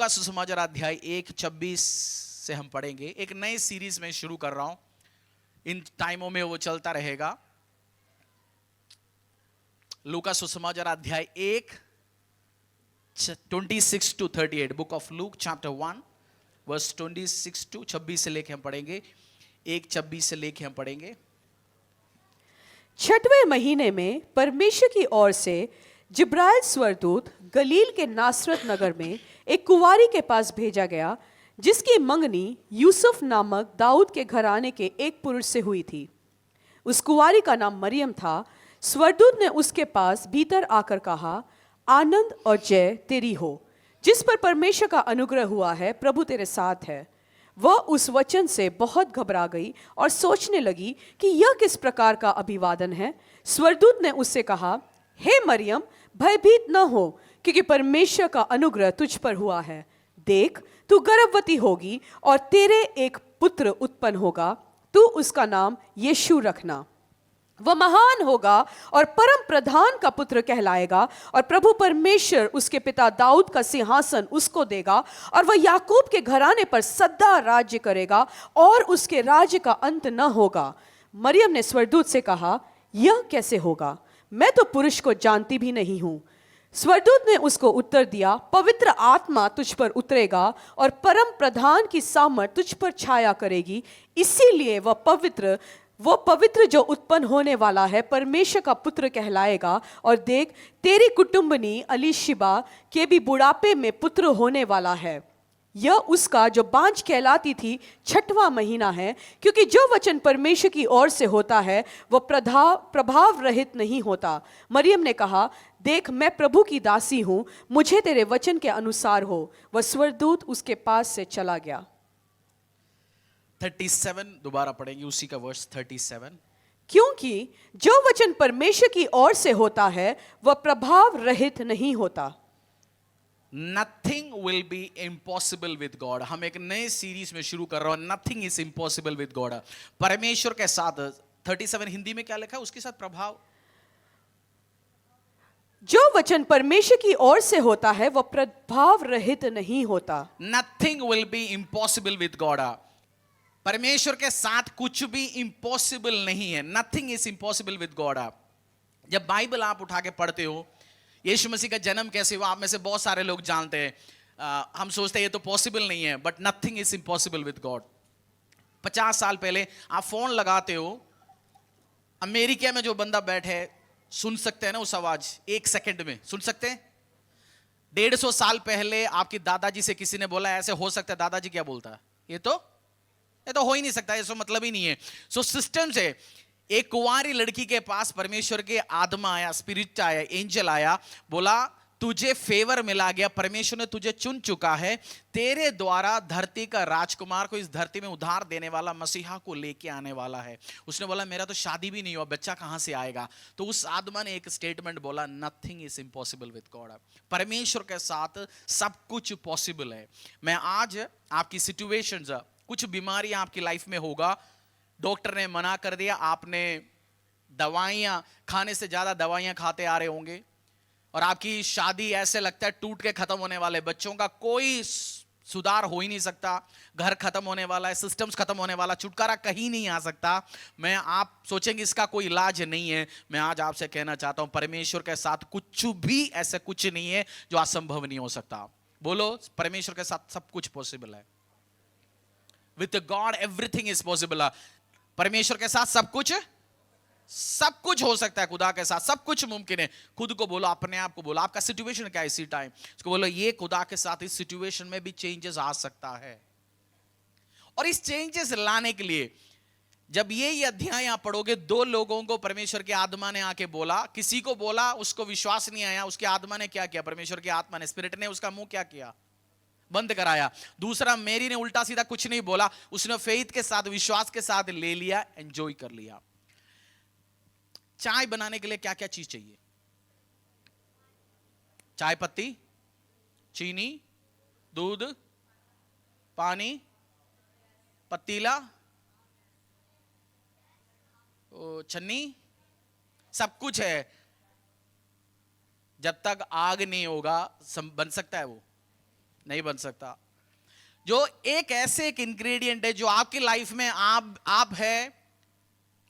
लूका सुसमाचार अध्याय 1:26 से हम पढ़ेंगे। एक नए सीरीज में शुरू कर रहा हूं, इन टाइमों में वो चलता रहेगा। लूका सुसमाचार अध्याय 1:26 to 38, book of Luke chapter 1 verse 26 to 26 से लेके हम पढ़ेंगे। 1:26 से लेके हम पढ़ेंगे। छठवें महीने में परमेश्वर की ओर से जिब्राइल स्वर्गदूत गलील के नासरत नगर में एक कुंवारी के पास भेजा गया, जिसकी मंगनी यूसुफ नामक दाऊद के घराने के एक पुरुष से हुई थी। उस कुंवारी का नाम मरियम था। स्वर्गदूत ने उसके पास भीतर आकर कहा, आनंद और जय तेरी हो, जिस पर परमेश्वर का अनुग्रह हुआ है, प्रभु तेरे साथ है। वह उस वचन से बहुत घबरा गई और सोचने लगी कि यह किस प्रकार का अभिवादन है। स्वर्गदूत ने उससे कहा, हे मरियम, भयभीत न हो, क्योंकि परमेश्वर का अनुग्रह तुझ पर हुआ है। देख, तू गर्भवती होगी और तेरे एक पुत्र उत्पन्न होगा। तू उसका नाम यीशु रखना। वह महान होगा और परम प्रधान का पुत्र कहलाएगा, और प्रभु परमेश्वर उसके पिता दाऊद का सिंहासन उसको देगा, और वह याकूब के घराने पर सदा राज्य करेगा, और उसके राज्य का अंत न होगा। मरियम ने स्वर्गदूत से कहा, यह कैसे होगा? मैं तो पुरुष को जानती भी नहीं हूं। स्वर्गदूत ने उसको उत्तर दिया, पवित्र आत्मा तुझ पर उतरेगा और परम प्रधान की सामर्थ तुझ पर छाया करेगी। इसीलिए वो पवित्र जो उत्पन्न होने वाला है परमेश्वर का पुत्र कहलाएगा। और देख, तेरी कुटुंबनी अलीशिबा के भी बुढ़ापे में पुत्र होने वाला है। यह उसका जो बांझ कहलाती थी 6वां महीना है, क्योंकि जो वचन परमेश्वर की ओर से होता है वह प्रभाव रहित नहीं होता। मरियम ने कहा, देख, मैं प्रभु की दासी हूं, मुझे तेरे वचन के अनुसार हो। वह स्वर्गदूत उसके पास से चला गया। 37 दोबारा पढ़ेंगे, उसी का वर्स 37। क्योंकि जो वचन परमेश्वर की ओर से होता है वह प्रभाव रहित नहीं होता। Nothing will be impossible with God। हम एक नए सीरीज में शुरू कर रहे हैं, Nothing is impossible with God। परमेश्वर के साथ 37 हिंदी में क्या लिखा है उसके साथ प्रभाव। जो वचन परमेश्वर की ओर से होता है वह प्रभाव रहित नहीं होता। Nothing will be impossible with God। परमेश्वर के साथ कुछ भी इम्पॉसिबल नहीं है। Nothing is impossible with God। जब बाइबल आप उठा के पढ़ते हो, यीशु मसीह का जन्म कैसे हुआ, आप में से बहुत सारे लोग जानते हैं। हम सोचते हैं ये तो पॉसिबल नहीं है, but nothing is impossible with God. 50 साल पहले आप फोन लगाते हो, अमेरिका में जो बंदा बैठे सुन सकते हैं ना उस आवाज, 1 सेकंड में सुन सकते हैं। 150 साल पहले आपकी दादाजी से किसी ने बोला ऐसे हो सकता है, दादाजी क्या बोलता है, ये तो हो ही नहीं सकता, ये मतलब ही नहीं है। सो सिस्टम से एक कुंवारी लड़की के पास परमेश्वर के आत्मा आया, स्पिरिट आया, एंजल आया, बोला तुझे फेवर मिला गया, परमेश्वर ने तुझे चुन चुका है, तेरे द्वारा धरती का राजकुमार को, इस धरती में उद्धार देने वाला मसीहा को लेके आने वाला है। उसने बोला मेरा तो शादी भी नहीं हुआ, बच्चा कहां से आएगा? तो उस आत्मा ने एक स्टेटमेंट बोला, nothing is impossible with God. परमेश्वर के साथ सब कुछ पॉसिबल है। मैं आज आपकी सिचुएशंस, कुछ बीमारियां आपकी लाइफ में होगा, डॉक्टर ने मना कर दिया, आपने दवाइयां खाने से ज्यादा दवाइयां खाते आ रहे होंगे, और आपकी शादी ऐसे लगता है टूट के खत्म होने वाले, बच्चों का कोई सुधार हो ही नहीं सकता, घर खत्म होने वाला है, सिस्टम्स खत्म होने वाला, छुटकारा कहीं नहीं आ सकता। आप सोचेंगे इसका कोई इलाज नहीं है। मैं आज आपसे कहना चाहता हूं, परमेश्वर के साथ कुछ भी ऐसा कुछ नहीं है जो असंभव नहीं हो सकता। बोलो, परमेश्वर के साथ सब कुछ पॉसिबल है। With God everything is possible. परमेश्वर के साथ सब कुछ हो सकता है। खुदा के साथ सब कुछ मुमकिन है। खुद को बोलो, अपने आप को बोलो, आपका सिचुएशन क्या है इसी टाइम, उसको बोलो ये खुदा के साथ इस सिचुएशन में भी चेंजेस आ सकता है। और इस चेंजेस लाने के लिए जब ये अध्याय आप पढ़ोगे, 2 लोगों को परमेश्वर की आत्मा ने आके बोला, किसी को बोला उसको विश्वास नहीं आया, उसकी आत्मा ने क्या किया, परमेश्वर की आत्मा ने, स्पिरिट ने उसका मुंह क्या किया, बंद कराया। दूसरा मेरी ने उल्टा सीधा कुछ नहीं बोला, उसने फेथ के साथ, विश्वास के साथ ले लिया, एंजॉय कर लिया। चाय बनाने के लिए क्या क्या चीज चाहिए? चाय पत्ती, चीनी, दूध, पानी, पतीला, छन्नी, सब कुछ है। जब तक आग नहीं होगा बन सकता है वो? नहीं बन सकता। जो एक ऐसे एक इंग्रेडिएंट है जो आपकी लाइफ में आप है,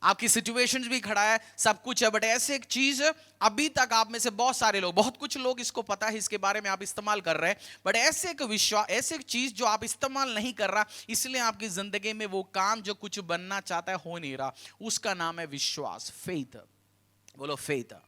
आपकी सिचुएशंस भी खड़ा है, सब कुछ है, बट ऐसे एक चीज अभी तक आप में से बहुत सारे लोग, बहुत कुछ लोग इसको पता है, इसके बारे में आप इस्तेमाल कर रहे हैं, बट ऐसे एक विश्वास, ऐसे एक चीज जो आप इस्तेमाल नहीं कर रहा, इसलिए आपकी जिंदगी में वो काम जो कुछ बनना चाहता है हो नहीं रहा, उसका नाम है विश्वास, फेथ। बोलो फेथ।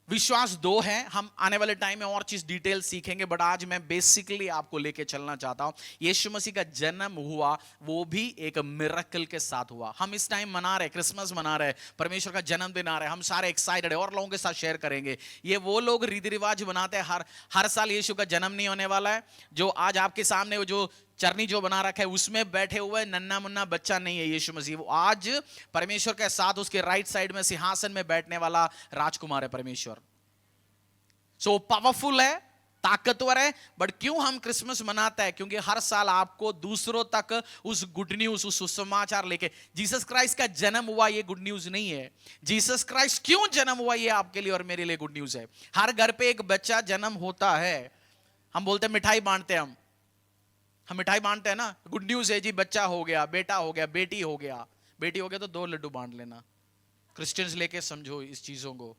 विश्वास दो है, हम आने वाले टाइम में और चीज डिटेल सीखेंगे, बट आज मैं बेसिकली आपको लेके चलना चाहता हूं। यीशु मसीह का जन्म हुआ, वो भी एक मिरेकल के साथ हुआ। हम इस टाइम मना रहे, क्रिसमस मना रहे, परमेश्वर का जन्मदिन आ रहा है, हम सारे एक्साइटेड है और लोगों के साथ शेयर करेंगे। ये वो लोग रीति रिवाज बनाते हैं, हर साल यीशु का जन्म नहीं होने वाला है। जो आज आपके सामने वो जो चरनी जो बना रखा है उसमें बैठे हुए नन्ना मुन्ना बच्चा नहीं है यीशु मसीह, वो आज परमेश्वर के साथ उसके राइट साइड में सिंहासन में बैठने वाला राजकुमार है परमेश्वर। सो पावरफुल है, ताकतवर है। बट क्यों हम क्रिसमस मनाते हैं? क्योंकि हर साल आपको दूसरों तक उस गुड न्यूज, उस सुसमाचार लेके, जीसस क्राइस्ट का जन्म हुआ ये गुड न्यूज नहीं है। जीसस क्राइस्ट क्यों जन्म हुआ ये आपके लिए और मेरे लिए गुड न्यूज है। हर घर पे एक बच्चा जन्म होता है, हम बोलते हैं मिठाई बांटते हैं, हम मिठाई बांटते हैं ना, गुड न्यूज है जी, बच्चा हो गया, बेटा हो गया, बेटी हो गया। बेटी हो गया तो 2 लड्डू बांट लेना। क्रिश्चियंस लेके समझो इस चीजों को।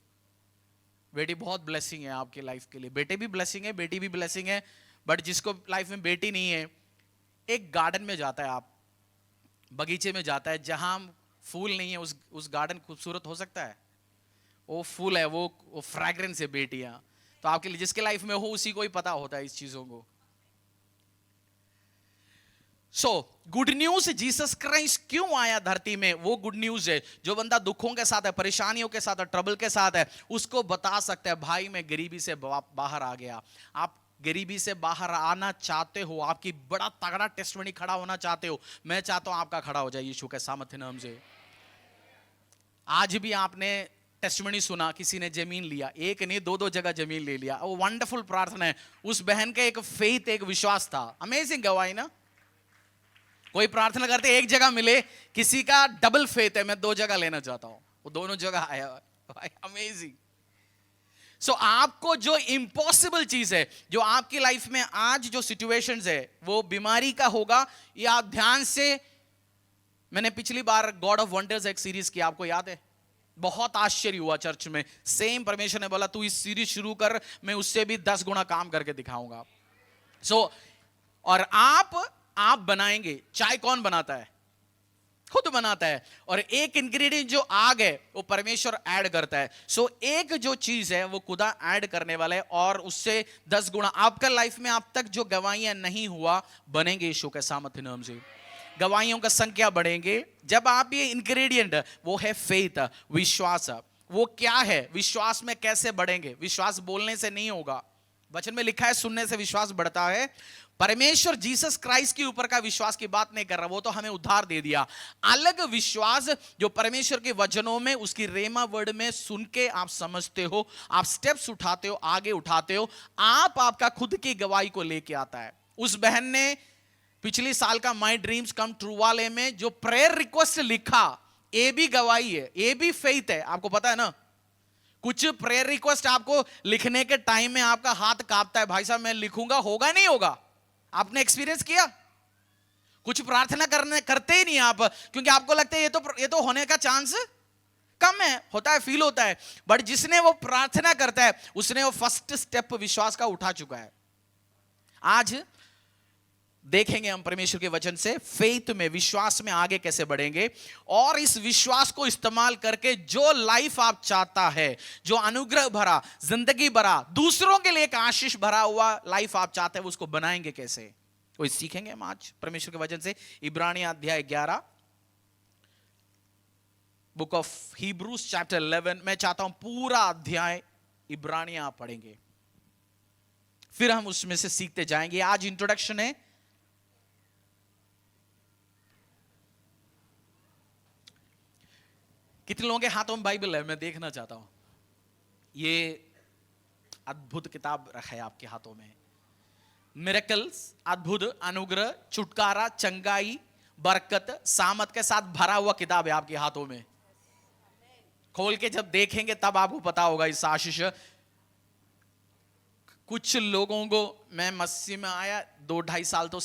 बेटी बहुत ब्लेसिंग है आपकी लाइफ के लिए, बेटे भी ब्लेसिंग है, बेटी भी ब्लेसिंग है। बट जिसको लाइफ में बेटी नहीं है, एक गार्डन में जाता है, आप बगीचे में जाता है, जहां फूल नहीं है, उस गार्डन खूबसूरत हो सकता है? वो फूल है, वो फ्रैग्रेंस है बेटियां। तो आपके लिए जिसके लाइफ में हो उसी को ही पता होता है इस चीजों को। So good news, Jesus Christ क्यों आया धरती में, वो गुड न्यूज है। जो बंदा दुखों के साथ है, परेशानियों के साथ है, ट्रबल के साथ है, उसको बता सकता है भाई मैं गरीबी से बाहर आ गया। आप गरीबी से बाहर आना चाहते हो, आपकी बड़ा तगड़ा टेस्टमनी खड़ा होना चाहते हो, मैं चाहता हूं आपका खड़ा हो जाए यीशु के सामर्थ्य नाम से। आज भी आपने टेस्टमनी सुना, किसी ने जमीन लिया, एक नहीं 2 जगह जमीन ले लिया, वो वंडरफुल प्रार्थना है। उस बहन का एक फेथ, एक विश्वास था, अमेजिंग गवाही ना। कोई प्रार्थना करते एक जगह मिले, किसी का डबल फेथ है, मैं 2 जगह लेना चाहता हूं, वो दोनों जगह आया। अमेजिंग। सो आपको जो इम्पॉसिबल चीज है, जो आपकी लाइफ में आज जो सिचुएशंस है, वो बीमारी का होगा, ये आप ध्यान से, मैंने पिछली बार गॉड ऑफ वंडर्स एक सीरीज की, आपको याद है? बहुत आश्चर्य हुआ चर्च में। सेम परमेश्वर ने बोला तू इस सीरीज शुरू कर, मैं उससे भी 10 गुना काम करके दिखाऊंगा। और आप बनाएंगे। चाय कौन बनाता है? खुद बनाता है। और एक इंग्रेडिएंट जो आग है वो परमेश्वर ऐड करता है। एक जो चीज है वो खुदा ऐड करने वाला है, और उससे 10 गुना आपका लाइफ में अब तक जो गवाहियां नहीं हुआ बनेंगे यीशु के सामर्थ्य नाम से। गवाहियों का संख्या बढ़ेंगे जब आप ये इंग्रेडिएंट, वो है फेथ, विश्वास। वो क्या है? विश्वास में कैसे बढ़ेंगे? विश्वास बोलने से नहीं होगा, वचन में लिखा है सुनने से विश्वास बढ़ता है। परमेश्वर जीसस क्राइस्ट के ऊपर का विश्वास की बात नहीं कर रहा, वो तो हमें उद्धार दे दिया। अलग विश्वास जो परमेश्वर के वचनों में, उसकी रेमा वर्ड में सुन के आप समझते हो, आप स्टेप्स उठाते हो, आगे उठाते हो, आपका खुद की गवाही को लेके आता है। उस बहन ने पिछले साल का माई ड्रीम्स कम ट्रू वाले में जो प्रेयर रिक्वेस्ट लिखा, ये भी गवाही है, ये भी फेथ है। आपको पता है ना, कुछ प्रेयर रिक्वेस्ट आपको लिखने के टाइम में आपका हाथ कांपता है, भाई साहब मैं लिखूंगा, होगा नहीं होगा। आपने एक्सपीरियंस किया? कुछ प्रार्थना करते ही नहीं आप, क्योंकि आपको लगता है ये तो होने का चांस कम है, होता है, फील होता है। बट जिसने वो प्रार्थना करता है, उसने वो फर्स्ट स्टेप विश्वास का उठा चुका है। आज देखेंगे हम परमेश्वर के वचन से फेथ में, विश्वास में आगे कैसे बढ़ेंगे, और इस विश्वास को इस्तेमाल करके जो लाइफ आप चाहता है, जो अनुग्रह भरा, जिंदगी भरा, दूसरों के लिए एक आशीष भरा हुआ लाइफ आप चाहते हैं, उसको बनाएंगे कैसे, वो सीखेंगे हम आज परमेश्वर के वचन से। इब्रानी अध्याय 11, बुक ऑफ हिब्रूज चैप्टर 11। मैं चाहता हूं पूरा अध्याय इब्रानियां आप पढ़ेंगे, फिर हम उसमें से सीखते जाएंगे। आज इंट्रोडक्शन है। कितने लोगों के हाथों में बाइबल है? मैं देखना चाहता हूं। ये अद्भुत किताब रखा है आपके हाथों में। मिरेकल्स, अद्भुत, अनुग्रह, छुटकारा, चंगाई, बरकत, सामत के साथ भरा हुआ किताब है आपके हाथों में। खोल के जब देखेंगे तब आपको पता होगा इस आशीष। कुछ लोगों को, मैं मसीह में आया 2-2.5 साल तो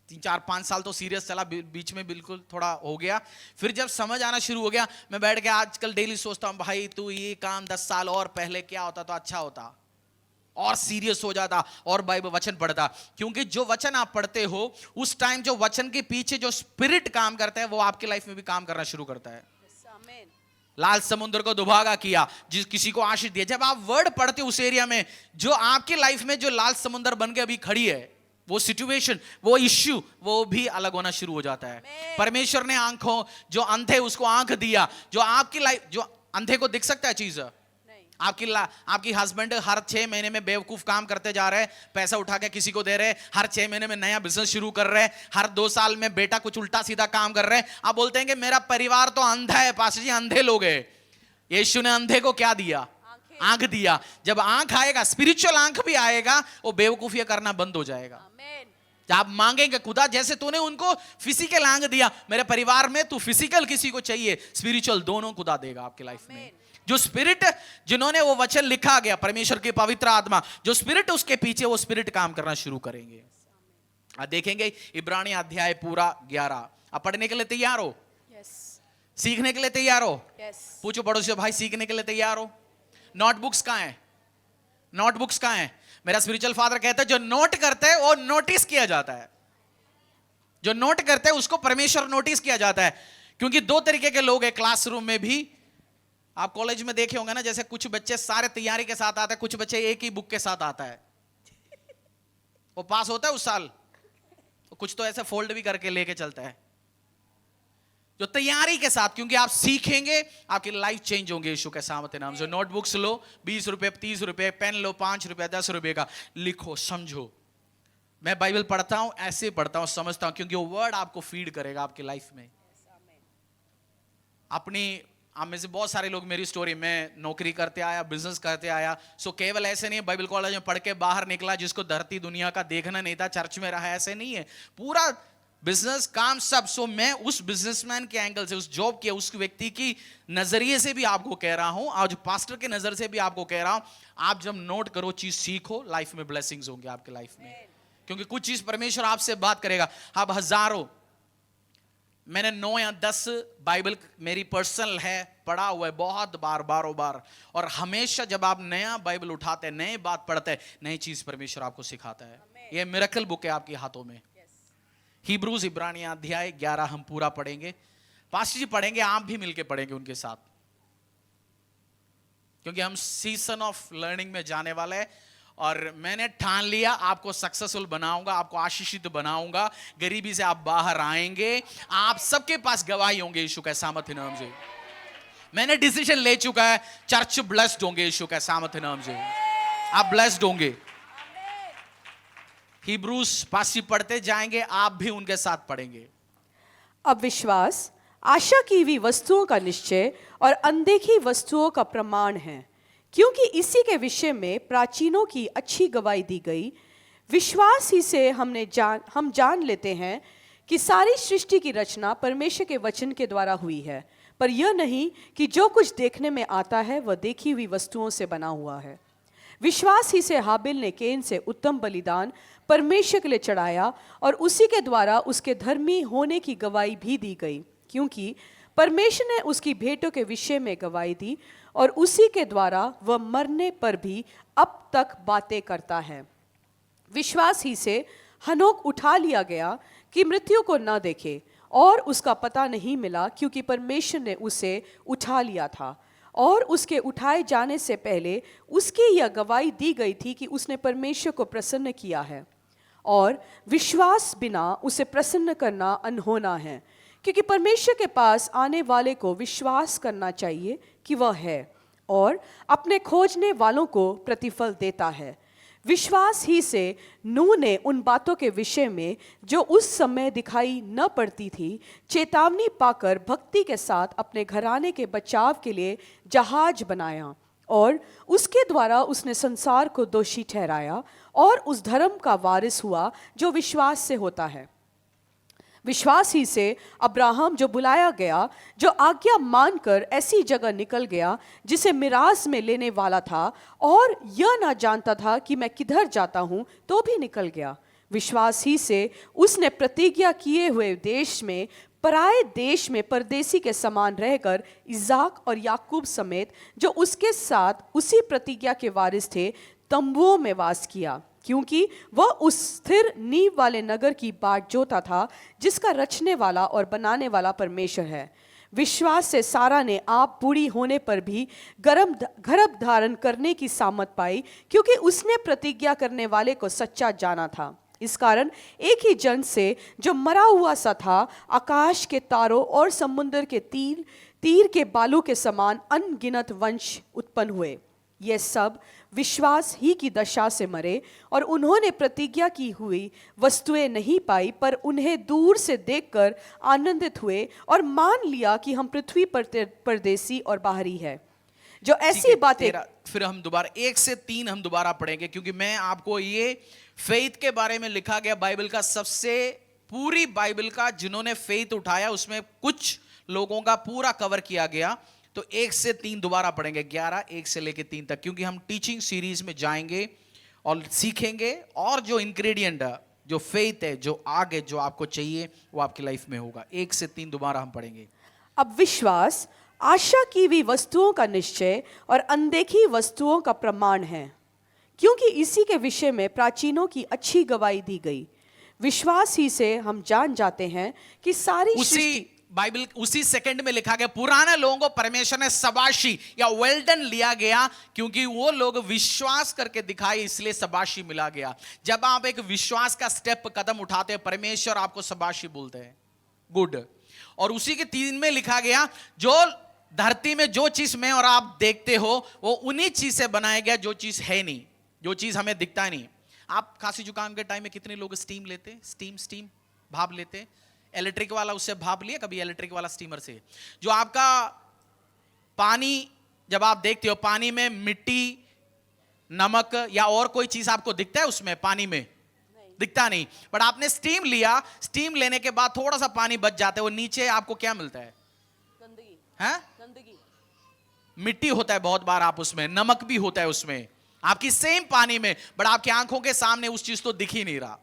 3-4-5 साल तो सीरियस चला, बीच में बिल्कुल थोड़ा हो गया। फिर जब समझ आना शुरू हो गया, मैं बैठ के आजकल डेली सोचता हूँ, भाई तू ये काम 10 साल और पहले क्या होता तो अच्छा होता, और सीरियस हो जाता और बाइबल वचन पढ़ता। क्योंकि जो वचन आप पढ़ते हो उस टाइम जो वचन के पीछे जो स्पिरिट काम करता है वो आपकी लाइफ में भी काम करना शुरू करता है। लाल समुद्र को दुभागा किया, जिस किसी को आशीष दिया। जब आप वर्ड पढ़ते हो उस एरिया में जो आपकी लाइफ में जो लाल समुद्र बन के अभी खड़ी है, वो सिचुएशन, वो इश्यू, वो भी अलग होना शुरू हो जाता है। परमेश्वर ने आंखों, जो अंधे उसको आंख दिया, जो आपकी लाइफ, जो अंधे को दिख सकता है चीज, आपकी हस्बैंड हर 6 महीने में बेवकूफ काम करते जा रहे हैं, पैसा उठा के किसी को दे रहे हैं, हर 6 महीने में नया बिजनेस शुरू कर रहे हैं, हर 2 साल में बेटा कुछ उल्टा सीधा काम कर रहे हैं। आप बोलते हैं कि मेरा परिवार तो अंधा है, पास्टर जी अंधे लोग हैं। यीशु ने अंधे को क्या दिया? आंख दिया। जब आंख आएगा, स्पिरिचुअल आंख भी आएगा, वो बेवकूफियां करना बंद हो जाएगा। आप मांगेंगे खुदा, जैसे तूने उनको फिजिकल आंख दिया, मेरे परिवार में तू फिजिकल किसी को चाहिए, स्पिरिचुअल दोनों खुदा देगा आपकी लाइफ में। जो स्पिरिट, जिन्होंने वो वचन लिखा गया, परमेश्वर की पवित्र आत्मा, जो स्पिरिट उसके पीछे, वो स्पिरिट काम करना शुरू करेंगे। आप देखेंगे इब्रानी अध्याय पूरा 11। आप पढ़ने के लिए तैयार हो? सीखने के लिए तैयार हो? पूछो पड़ोसी से, भाई सीखने के लिए तैयार हो? नोटबुक्स कहां है? नोटबुक्स कहां है? मेरा स्पिरिचुअल फादर कहता है जो नोट करते हैं वो नोटिस किया जाता है। जो नोट करते हैं उसको परमेश्वर नोटिस किया जाता है। क्योंकि 2 तरीके के लोग हैं क्लासरूम में भी। आप कॉलेज में देखे होंगे ना, जैसे कुछ बच्चे सारे तैयारी के साथ आते हैं, कुछ बच्चे एक ही बुक के साथ आता है, वो पास होता है उस साल। कुछ तो ऐसे फोल्ड भी करके लेके चलता है, जो तैयारी के साथ, क्योंकि आप सीखेंगे, आपकी लाइफ चेंज होंगे यीशु के सामर्थ्य नाम से। नोटबुक्स लो, 20 रुपए 30 रुपए, पेन लो 5 रुपए 10 रुपए का, लिखो, समझो। मैं बाइबल पढ़ता हूं, ऐसे पढ़ता हूं, समझता हूं, क्योंकि वो वर्ड आपको फीड करेगा आपकी लाइफ में। अपनी, आप में से बहुत सारे लोग मेरी स्टोरी में नौकरी करते आया, बिजनेस करते आया। सो केवल ऐसे नहीं बाइबल कॉलेज में पढ़ के बाहर निकला, जिसको धरती दुनिया का देखना नहीं था, चर्च में रहा, ऐसे नहीं है। पूरा बिजनेस काम सब। सो मैं उस बिजनेसमैन के एंगल से, उस जॉब के, उस व्यक्ति की नजरिए से भी आपको कह रहा हूं, आज पास्टर के नजर से भी आपको कह रहा हूं, आप जब नोट करो, चीज सीखो, लाइफ में ब्लेसिंग्स होंगे आपके लाइफ में। क्योंकि कुछ चीज परमेश्वर आपसे बात करेगा। आप हजारों, मैंने 9 या 10 बाइबल मेरी पर्सनल है, पढ़ा हुआ है बहुत बार, बारों बार। और हमेशा जब आप नया बाइबल उठाते हैं, नए बात पढ़ते हैं, नई चीज परमेश्वर आपको सिखाता है। ये मिरेकल बुक है आपके हाथों में। हिब्रूज, इब्रानी अध्याय 11 हम पूरा पढ़ेंगे। पास्टर जी पढ़ेंगे, आप भी मिलके पढ़ेंगे उनके साथ, क्योंकि हम सीजन ऑफ लर्निंग में जाने वाले हैं। और मैंने ठान लिया, आपको सक्सेसफुल बनाऊंगा, आपको आशीषित बनाऊंगा, गरीबी से आप बाहर आएंगे, आप सबके पास गवाही होंगे यीशु के सामर्थ्य नाम से। मैंने डिसीजन ले चुका है, चर्च ब्लेस्ड होंगे यीशु के सामर्थ्य नाम से। आप ब्लेस्ड होंगे। हिब्रूस पासी पढ़ते जाएंगे, आप भी उनके साथ पढ़ेंगे। अब विश्वास आशा की हुई वस्तुओं का निश्चय और अनदेखी वस्तुओं का प्रमाण है, क्योंकि इसी के विषय में प्राचीनों की अच्छी गवाही दी गई। विश्वास ही से हम जान लेते हैं कि सारी सृष्टि की रचना परमेश्वर के वचन के द्वारा हुई है, पर यह नहीं कि जो कुछ देखने में आता है वह देखी हुई वस्तुओं से बना हुआ है। विश्वास ही से हाबिल ने कैन से उत्तम बलिदान परमेश्वर के लिए चढ़ाया, और उसी के द्वारा उसके धर्मी होने की गवाही भी दी गई, क्योंकि परमेश्वर ने उसकी भेंटों के विषय में गवाही दी, और उसी के द्वारा वह मरने पर भी अब तक बातें करता है। विश्वास ही से हनोक उठा लिया गया कि मृत्यु को न देखे, और उसका पता नहीं मिला, क्योंकि परमेश्वर ने उसे उठा लिया था। और उसके उठाए जाने से पहले उसकी यह गवाही दी गई थी कि उसने परमेश्वर को प्रसन्न किया है, और विश्वास बिना उसे प्रसन्न करना अनहोना है, क्योंकि परमेश्वर के पास आने वाले को विश्वास करना चाहिए कि वह है, और अपने खोजने वालों को प्रतिफल देता है। विश्वास ही से नूह ने उन बातों के विषय में जो उस समय दिखाई न पड़ती थी चेतावनी पाकर भक्ति के साथ अपने घराने के बचाव के लिए जहाज बनाया, और उसके द्वारा उसने संसार को दोषी ठहराया और उस धर्म का वारिस हुआ जो विश्वास से होता है। विश्वास ही से अब्राहम जो बुलाया गया, जो आज्ञा मानकर ऐसी जगह निकल गया जिसे मिरास में लेने वाला था और यह ना जानता था कि मैं किधर जाता हूं, तो भी निकल गया। विश्वास ही से उसने प्रतिज्ञा किए हुए देश में, पराए देश में परदेसी के समान रहकर इसाक और याकूब समेत जो उसके साथ उसी प्रतिज्ञा के वारिस थे, तंबुओं में वास किया, क्योंकि वह उस स्थिर नींव वाले नगर की बाट जोता था जिसका रचने वाला और बनाने वाला परमेश्वर है। विश्वास से सारा ने आप बूढ़ी होने पर भी गर्भ धारण करने की सामत पाई, क्योंकि उसने प्रतिज्ञा करने वाले को सच्चा जाना था। इस कारण एक ही जन से जो मरा हुआ सा था, आकाश के तारों और समुद्र के तीर के बालों के समान अनगिनत वंश उत्पन्न हुए। ये सब विश्वास ही की दशा से मरे, और उन्होंने प्रतिज्ञा की हुई वस्तुएं नहीं पाई, पर उन्हें दूर से देखकर आनंदित हुए और मान लिया कि हम पृथ्वी पर परदेसी और बाहरी है। जो ऐसी बातें, फिर हम दोबारा 1 से 3 हम दोबारा पढ़ेंगे, क्योंकि मैं आपको ये फेथ के बारे में लिखा गया बाइबल का सबसे, पूरी बाइबल का जिन्होंने फेथ उठाया उसमें कुछ लोगों का पूरा कवर किया गया। तो 1 से 3 दोबारा पढ़ेंगे, 11 1 से लेके 3 तक, क्योंकि हम टीचिंग सीरीज में जाएंगे और सीखेंगे, और जो इंग्रेडिएंट जो फेथ है, जो आगे जो आपको चाहिए वो आपकी लाइफ में होगा। 1 से 3 दोबारा हम पढ़ेंगे। अब विश्वास आशा की हुई वस्तुओं का निश्चय और अनदेखी वस्तुओं का प्रमाण है, क्योंकि इसी के विषय में प्राचीनों की अच्छी गवाही दी गई। विश्वास ही से हम जान जाते हैं कि सारी बाइबल उसी सेकंड में लिखा गया, पुराने लोगों को परमेश्वर ने शाबाशी या वेल डन लिया गया, क्योंकि वो लोग विश्वास करके दिखाए, इसलिए शाबाशी मिला गया। जब आप एक विश्वास का स्टेप कदम उठाते हैं, परमेश्वर आपको शाबाशी बोलते हैं, गुड। और उसी के 3 में लिखा गया, जो धरती में जो चीज में और आप देखते हो वो उन्हीं चीज से बनाया गया जो चीज है नहीं, जो चीज हमें दिखता नहीं। आप खांसी जुकाम के टाइम में कितने लोग स्टीम लेते, स्टीम भाप लेते, इलेक्ट्रिक वाला उससे भाप लिया कभी, इलेक्ट्रिक वाला स्टीमर से। जो आपका पानी, जब आप देखते हो पानी में मिट्टी, नमक या और कोई चीज आपको दिखता है उसमें, पानी में दिखता नहीं, बट आपने स्टीम लिया, स्टीम लेने के बाद थोड़ा सा पानी बच जाता है, वो नीचे आपको क्या मिलता है, गंदगी, गंदगी, मिट्टी होता है बहुत बार, आप उसमें नमक भी होता है उसमें, आपकी सेम पानी में, बट आपकी आंखों के सामने उस चीज तो दिख ही नहीं रहा।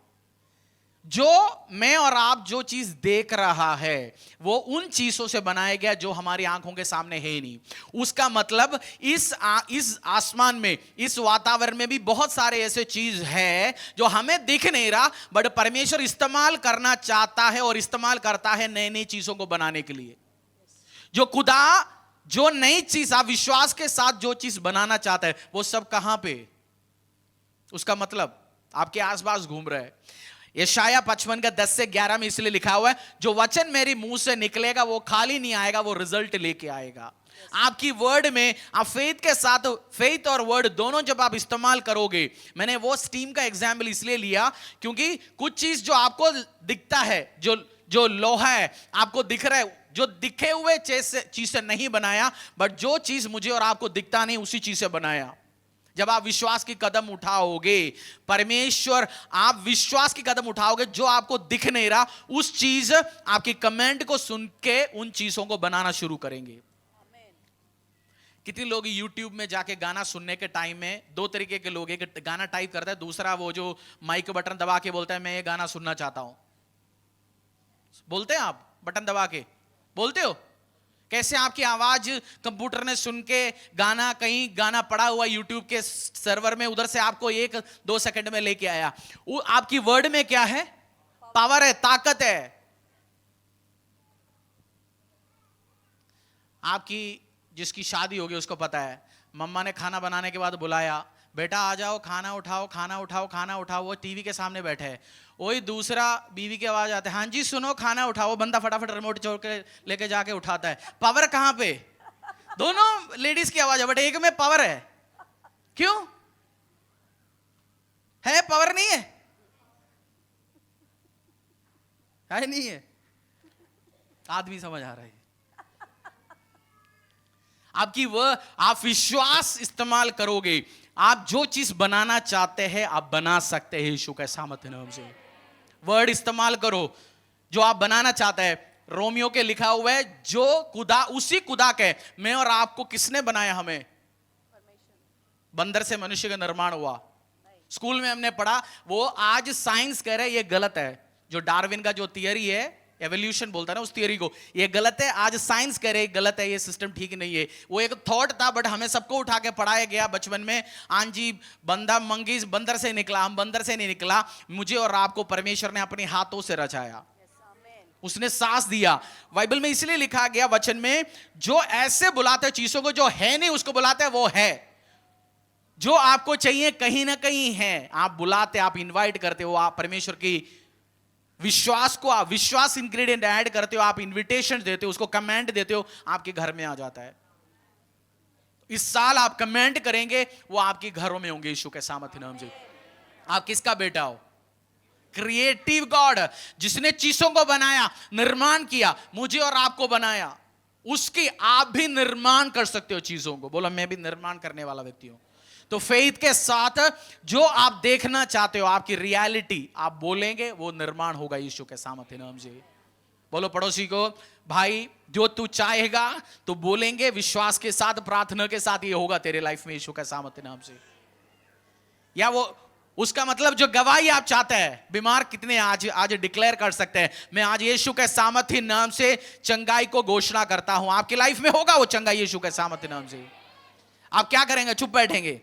जो मैं और आप जो चीज देख रहा है वो उन चीजों से बनाया गया जो हमारी आंखों के सामने है ही नहीं। उसका मतलब इस आसमान में, इस वातावरण में भी बहुत सारे ऐसे चीज है जो हमें दिख नहीं रहा, बट परमेश्वर इस्तेमाल करना चाहता है और इस्तेमाल करता है नई नई चीजों को बनाने के लिए। जो खुदा जो नई चीज, आप विश्वास के साथ जो चीज बनाना चाहता है, वो सब कहां पे, उसका मतलब आपके आसपास घूम रहा है। यशाया 55 का 10 से 11 में इसलिए लिखा हुआ है, जो वचन मेरी मुंह से निकलेगा वो खाली नहीं आएगा, वो रिजल्ट लेके आएगा। आपकी वर्ड में आप फेथ के साथ, फेथ और वर्ड दोनों जब आप इस्तेमाल करोगे, मैंने वो स्टीम का एग्जाम्पल इसलिए लिया क्योंकि कुछ चीज जो आपको दिखता है, जो लोहा है आपको दिख रहा है, जो दिखे हुए चीज से नहीं बनाया, बट जो चीज मुझे और आपको दिखता नहीं उसी चीज से बनाया। जब आप विश्वास की कदम उठाओगे, परमेश्वर, आप विश्वास की कदम उठाओगे, जो आपको दिख नहीं रहा उस चीज, आपकी कमेंट को सुन के उन चीजों को बनाना शुरू करेंगे। कितने लोग YouTube में जाके गाना सुनने के टाइम में, 2 तरीके के लोग, एक गाना टाइप करता है, दूसरा वो जो माइक बटन दबा के बोलता है मैं ये गाना सुनना चाहता हूं। बोलते हैं आप, बटन दबा के बोलते हो? कैसे आपकी आवाज कंप्यूटर ने सुन के गाना, कहीं गाना पड़ा हुआ YouTube के सर्वर में, उधर से आपको 1-2 सेकंड में लेके आया। वो आपकी वर्ड में क्या है? पावर है, ताकत है। आपकी जिसकी शादी होगी उसको पता है, मम्मा ने खाना बनाने के बाद बुलाया, बेटा आ जाओ खाना उठाओ, खाना उठाओ, खाना उठाओ। वो टीवी के सामने बैठे है, वही दूसरा बीवी की आवाज आती है, हाँ जी सुनो खाना उठाओ। बंदा फटाफट रिमोट छोड़ के लेके जाके उठाता है। पावर कहां पे? दोनों लेडीज की आवाज है, बट एक में पावर है। क्यों है? पावर नहीं है, है नहीं है? आदमी समझ आ रहा है आपकी। वह आप विश्वास इस्तेमाल करोगे, आप जो चीज बनाना चाहते हैं आप बना सकते हैं। यीशु के सामर्थ्य नाम से वर्ड इस्तेमाल करो। जो आप बनाना चाहते हैं। रोमियो के लिखा हुआ है, जो खुदा उसी खुदा के मैं और आपको किसने बनाया? हमें। बंदर से मनुष्य का निर्माण हुआ। स्कूल में हमने पढ़ा, वो आज साइंस कह रहा है ये गलत है। जो डार्विन का जो थियरी है, एवोल्यूशन बोलता है ना, उस थियरी को, ये गलत है। आज साइंस कह रहे है गलत है, ये सिस्टम ठीक नहीं है। वो एक थॉट था, बट हमें सबको उठा के पढ़ाया गया बचपन में, आंजी बंदा मंगी बंदर से निकला, हम बंदर से नहीं निकला। मुझे और आपको परमेश्वर ने अपने हाथों से रचाया, उसने सांस दिया। बाइबल में इसलिए लिखा गया वचन में, जो ऐसे बुलाते हैं चीजों को, जो है नहीं उसको बुलाते हैं वो है। जो आपको चाहिए कहीं ना कहीं है, आप बुलाते, आप इनवाइट करते हो, आप परमेश्वर की विश्वास को, आप विश्वास इंग्रेडिएंट ऐड करते हो, आप इनविटेशन देते हो, उसको कमेंट देते हो, आपके घर में आ जाता है। इस साल आप कमेंट करेंगे, वो आपके घरों में होंगे यीशु के सामर्थ्य नाम से। आप किसका बेटा हो? क्रिएटिव गॉड, जिसने चीजों को बनाया, निर्माण किया, मुझे और आपको बनाया, उसकी आप भी निर्माण कर सकते हो चीजों को। बोला मैं भी निर्माण करने वाला व्यक्ति हूं। तो फेथ के साथ जो आप देखना चाहते हो, आपकी रियलिटी आप बोलेंगे, वो निर्माण होगा यीशु के सामर्थ्य नाम से। बोलो पड़ोसी को, भाई जो तू चाहेगा तो बोलेंगे, विश्वास के साथ, प्रार्थना के साथ, ये होगा तेरे लाइफ में यीशु के सामर्थ्य नाम से। या वो उसका मतलब जो गवाही आप चाहते हैं, बीमार कितने आज डिक्लेयर कर सकते हैं, मैं आज यीशु के सामर्थ्य नाम से चंगाई को घोषणा करता हूं। आपकी लाइफ में होगा वो चंगाई यीशु के सामर्थ्य नाम से। आप क्या करेंगे? चुप बैठेंगे?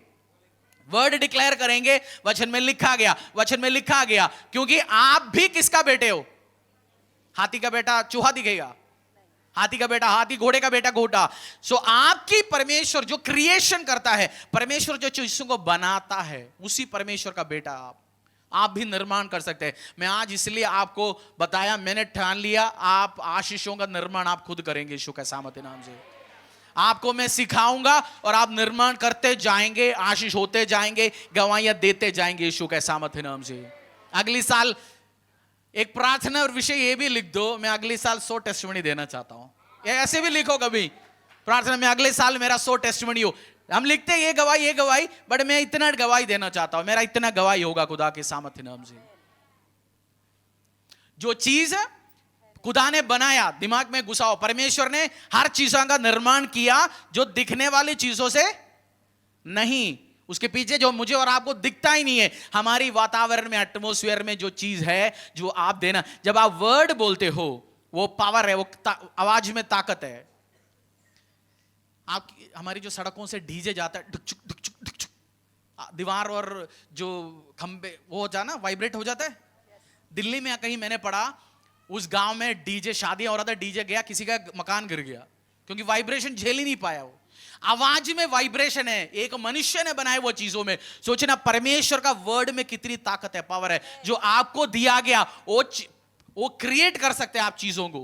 वर्ड डिक्लेयर करेंगे, वचन में लिखा गया, वचन में लिखा गया। क्योंकि आप भी किसका बेटे हो? हाथी का बेटा चूहा दिखेगा, हाथी का बेटा हाथी, घोड़े का बेटा घोड़ा। सो आपकी परमेश्वर जो क्रिएशन करता है, परमेश्वर जो चीजों को बनाता है, उसी परमेश्वर का बेटा आप भी निर्माण कर सकते हैं। मैं आज इसलिए आपको बताया, मैंने ठान लिया, आप आशीषों का निर्माण आप खुद करेंगे यीशु के सामर्थ्य नाम से। आपको मैं सिखाऊंगा और आप निर्माण करते जाएंगे, आशीष होते जाएंगे, गवाहियां देते जाएंगे यीशु के सामर्थ्य नाम से। अगली साल एक प्रार्थना और विषय ये भी लिख दो, मैं अगले साल 100 टेस्टिमनी देना चाहता हूं। ऐसे भी लिखो कभी प्रार्थना में, अगले साल मेरा 100 टेस्टिमनी हो। हम लिखते हैं ये गवाही, बट मैं इतना गवाही देना चाहता हूं, मेरा इतना गवाही होगा खुदा के सामर्थ्य नाम से। जो चीज खुदा ने बनाया, दिमाग में घुसाओ, परमेश्वर ने हर चीजों का निर्माण किया जो दिखने वाली चीजों से नहीं, उसके पीछे जो मुझे और आपको दिखता ही नहीं है, हमारी वातावरण में, एटमॉस्फेयर में जो चीज है, जो आप देना, जब आप वर्ड बोलते हो, वो पावर है, वो आवाज में ताकत है। आप हमारी जो सड़कों से डीजे जाता है, ढुकचुक ढुकचुक ढुकचुक, दीवार और जो खंबे वो हो जाना, वाइब्रेट हो जाता है। दिल्ली में कहीं मैंने पढ़ा, उस गांव में डीजे, शादी हो रहा था, डीजे गया, किसी का मकान गिर गया, क्योंकि वाइब्रेशन झेल ही नहीं पाया। वो आवाज में वाइब्रेशन है, एक मनुष्य ने बनाए वो चीजों में। सोचना परमेश्वर का वर्ड में कितनी ताकत है, पावर है, जो आपको दिया गया वो क्रिएट कर सकते हैं आप चीजों को,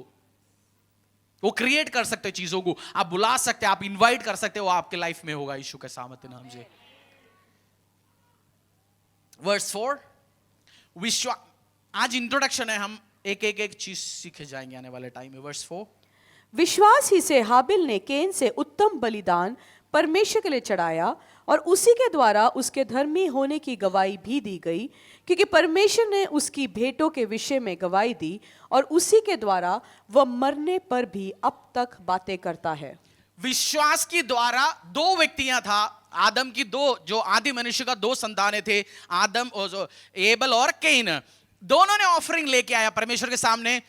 वो क्रिएट कर सकते हैं चीजों को, आप बुला सकते हैं, आप इनवाइट कर सकते हो, आपके लाइफ में होगा यीशु के सामर्थ्य नाम से। वर्स 4, विश्वास। आज इंट्रोडक्शन है, हम एक चीज सीखे जाएंगे आने वाले टाइम में। वर्स 4, विश्वास ही से हाबिल ने केन से उत्तम बलिदान परमेश्वर के लिए चढ़ाया, और उसी के द्वारा उसके धर्मी होने की गवाही भी दी गई, क्योंकि परमेश्वर ने उसकी भेंटों के विषय में गवाही दी, और उसी के द्वारा वह मरने पर भी अब तक बातें करता है। विश्वास के द्वारा दो व्यक्तियां था, आदम की दो, जो आदि मनुष्य का दो संतानें थे, आदम और एबल और कैन, दोनों ने ऑफरिंग लेके आया परमेश्वर के सामने।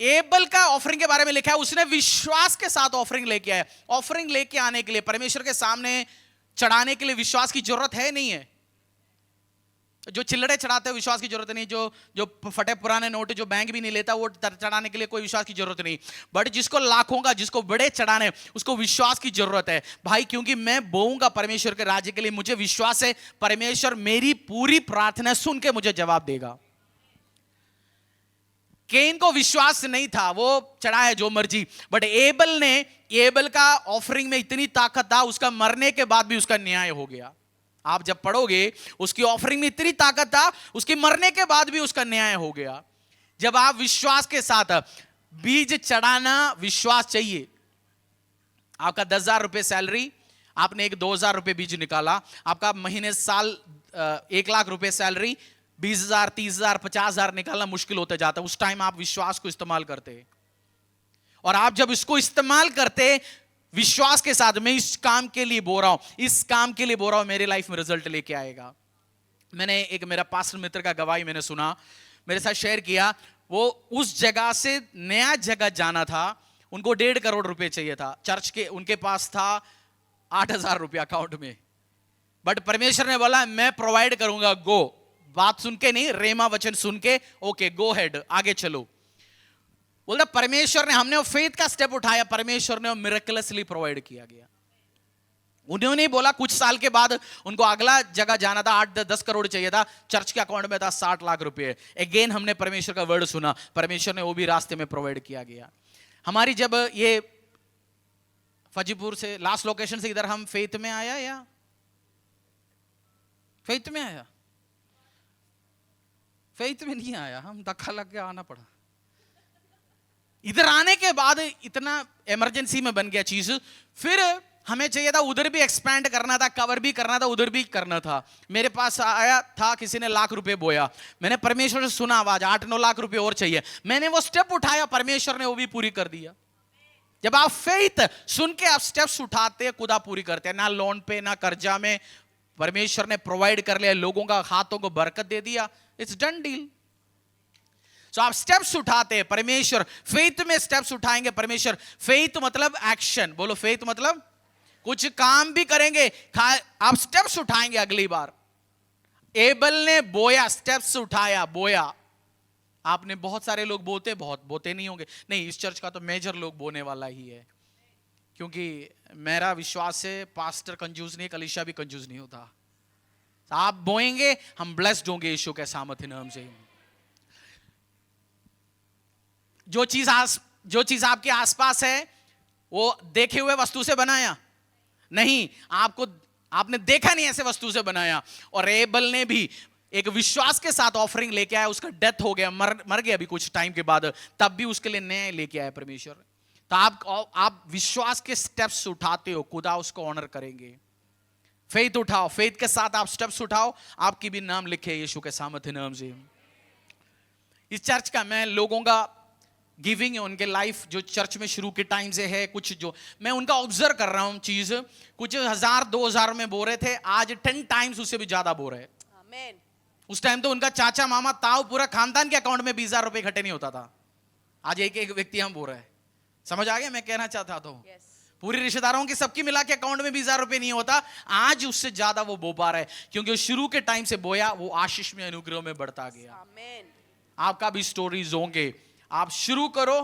एबल का ऑफरिंग के बारे में लिखा है, उसने विश्वास के साथ ऑफरिंग लेके आया। ऑफरिंग लेके आने के लिए, परमेश्वर के सामने चढ़ाने के लिए विश्वास की जरूरत है नहीं है। जो चिल्लड़े चढ़ाते हैं विश्वास की जरूरत नहीं, जो फटे पुराने नोट जो बैंक भी नहीं लेता, वो चढ़ाने के लिए कोई विश्वास की जरूरत नहीं। बट जिसको लाखों का, जिसको बड़े चढ़ाने, उसको विश्वास की जरूरत है। भाई क्योंकि मैं बोऊंगा परमेश्वर के राज्य के लिए, मुझे विश्वास है परमेश्वर मेरी पूरी प्रार्थना सुन के मुझे जवाब देगा। केन को विश्वास नहीं था, वो चढ़ाए जो मर्जी, बट एबल का ऑफरिंग में इतनी ताकत था, उसका मरने के बाद भी उसका न्याय हो गया। आप जब पढ़ोगे, उसकी ऑफरिंग में इतनी ताकत था, उसके मरने के बाद भी उसका न्याय हो गया। जब आप विश्वास के साथ, बीज चढ़ाना विश्वास चाहिए। आपका 10,000 रुपए सैलरी, आपने एक 2,000 रुपए बीज निकाला, आपका महीने साल 1 लाख रुपए सैलरी, 20,000, 30,000, 50,000 निकालना मुश्किल होते जाता है। उस टाइम आप विश्वास को इस्तेमाल करते, और आप जब इसको इस्तेमाल करते विश्वास के साथ, मैं इस काम के लिए बोल रहा हूं, इस काम के लिए बोल रहा हूं, मेरे लाइफ में रिजल्ट लेके आएगा। मैंने एक मेरा पास्टर मित्र का गवाही मैंने सुना, मेरे साथ शेयर किया। वो उस जगह से नया जगह जाना था, उनको 1.5 करोड़ रुपए चाहिए था। चर्च के उनके पास था 8,000 रुपए अकाउंट में, बट परमेश्वर ने बोला मैं प्रोवाइड करूंगा, गो। बात सुन के नहीं, रेमा वचन सुन के, ओके गो हेड, आगे चलो। बोलता परमेश्वर ने, हमने वो फेथ का स्टेप उठाया, परमेश्वर ने वो मिरेकलसली प्रोवाइड किया गया। उन्होंने बोला कुछ साल के बाद उनको अगला जगह जाना था, 8-10 करोड़ चाहिए था, चर्च के अकाउंट में था 60 लाख रुपए। अगेन हमने परमेश्वर का वर्ड सुना, परमेश्वर ने वो भी रास्ते में प्रोवाइड किया गया। हमारी जब ये फजीपुर से लास्ट लोकेशन से इधर हम फेथ में आया, या फेथ में आया, फेथ में नहीं आया, हम धक्का लग के आना पड़ा। इधर आने के बाद इतना इमरजेंसी में बन गया चीज, फिर हमें चाहिए था उधर भी एक्सपैंड करना था, कवर भी करना था, उधर भी करना था। मेरे पास आया था किसी ने लाख रुपए बोया, मैंने परमेश्वर से सुना आवाज 8-9 लाख रुपए और चाहिए, मैंने वो स्टेप उठाया, परमेश्वर ने वो भी पूरी कर दिया। जब आप फेथ सुन के आप स्टेप्स उठाते हैं, खुदा पूरी करते हैं, ना लोन पे ना कर्जा में, परमेश्वर ने प्रोवाइड कर लिया, लोगों का हाथों को बरकत दे दिया, इट्स डन डील। सो आप स्टेप्स उठाते हैं, परमेश्वर फेथ में स्टेप्स उठाएंगे, परमेश्वर। फेथ मतलब एक्शन, बोलो फेथ मतलब कुछ काम भी करेंगे, आप स्टेप्स उठाएंगे। अगली बार एबल ने बोया, स्टेप्स उठाया, बोया। आपने बहुत सारे लोग बोते, बहुत बोते नहीं होंगे, नहीं इस चर्च का तो मेजर लोग बोने वाला ही है, क्योंकि मेरा विश्वास है पास्टर कंजूस नहीं, कलीसिया भी कंजूस नहीं होता। आप बोएंगे, हम ब्लेस्ड होंगे यीशु के सामर्थ्य नाम से। जो चीज आपके आसपास है वो देखे हुए वस्तु से बनाया नहीं, आपने देखा नहीं ऐसे वस्तु से बनाया। और एबल ने भी एक विश्वास के साथ ऑफरिंग लेके आया, उसका डेथ हो गया, मर गया अभी कुछ टाइम के बाद, तब भी उसके लिए न्याय लेके आया परमेश्वर। तो आप विश्वास के स्टेप्स उठाते हो, खुदा उसको ऑनर करेंगे। फेथ उठाओ, फेथ के साथ आप स्टेप्स उठाओ, आपकी भी नाम लिखे यीशु के सामर्थ्य नाम से। इस चर्च का मैं लोगों का गिविंग है, उनके लाइफ जो चर्च में शुरू के टाइम से है, कुछ जो मैं उनका ऑब्जर्व कर रहा हूं चीज, कुछ 1000-2000 में बो रहे थे, आज 10 टाइम्स उससे भी ज्यादा बो रहे। आमीन। उस टाइम तो उनका चाचा मामा ताऊ पूरा खानदान के अकाउंट में 20,000 रुपए इकट्ठे नहीं होता था, आज एक एक व्यक्ति हम बो रहे हैं। समझ आ गया मैं कहना चाहता तो? पूरी रिश्तेदारों की सबकी मिला के अकाउंट में 20,000 रुपए नहीं होता, आज उससे ज्यादा वो बो पा रहा है, क्योंकि शुरू के टाइम से बोया, वो आशीष में अनुग्रह में बढ़ता गया। आमीन। आपका भी स्टोरीज होंगे, आप शुरू करो,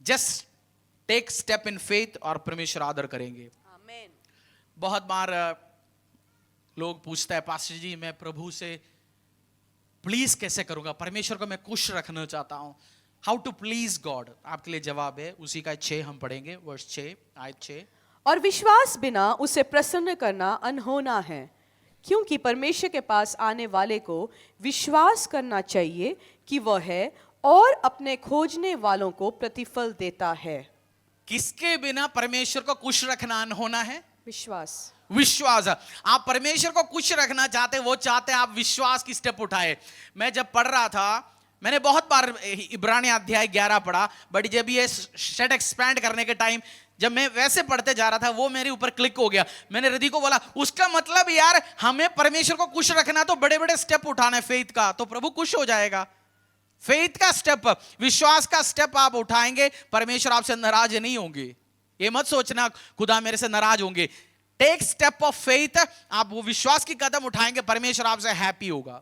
just take step in faith, और परमेश्वर आदर करेंगे। आमीन। बहुत बार लोग पूछते हैं पास्टर जी मैं प्रभु से प्लीज कैसे करूंगा, परमेश्वर को मैं खुश रखना चाहता हूं, हाउ टू प्लीज गॉड। आपके लिए जवाब है उसी का 6 हम पढ़ेंगे, वर्ष 6 आयत 6। और विश्वास बिना उसे प्रसन्न करना अनहोना है, क्योंकि परमेश्वर के पास आने वाले को विश्वास करना चाहिए कि वह है और अपने खोजने वालों को प्रतिफल देता है। किसके बिना परमेश्वर को खुश रखना अनहोना है? विश्वास। आप परमेश्वर को खुश रखना चाहते, वो चाहते आप विश्वास की स्टेप उठाए। मैं जब पढ़ रहा था, मैंने बहुत बार इब्रानी अध्याय 11 पढ़ा, बट जब ये सेट एक्सपैंड करने के टाइम जब मैं वैसे पढ़ते जा रहा था, वो मेरे ऊपर क्लिक हो गया। मैंने हृदय को बोला उसका मतलब यार हमें परमेश्वर को खुश रखना तो बड़े बड़े स्टेप उठाना है फेथ का, तो प्रभु खुश हो जाएगा। फेथ का स्टेप, विश्वास का स्टेप आप उठाएंगे, परमेश्वर आपसे नाराज नहीं होंगे। ये मत सोचना खुदा मेरे से नाराज होंगे। टेक स्टेप ऑफ फेथ, आप वो विश्वास की कदम उठाएंगे, परमेश्वर आपसे हैप्पी होगा।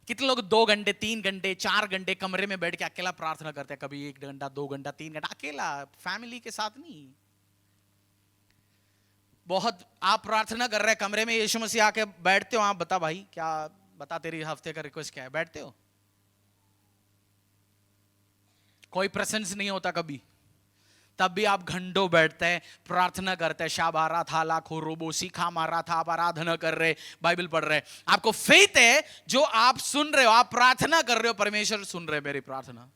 कितने लोग 2 घंटे 3 घंटे 4 घंटे कमरे में बैठ के अकेला प्रार्थना करते हैं, कभी 1 घंटा 2 घंटा 3 घंटा अकेला, फैमिली के साथ नहीं। बहुत आप प्रार्थना कर रहे हैं कमरे में, यीशु मसीह आके बैठते हो, आप बता भाई क्या, बता तेरी हफ्ते का रिक्वेस्ट क्या है, बैठते हो? कोई प्रेजेंस नहीं होता कभी, तब भी आप घंटों बैठते हैं, प्रार्थना करते हैं, शाबारा था लाखों रोबो सीखा मारा था, आप आराधना कर रहे, बाइबल पढ़ रहे। आपको फेथ है, जो आप सुन रहे हो, आप प्रार्थना कर रहे हो, परमेश्वर सुन रहे मेरी प्रार्थना।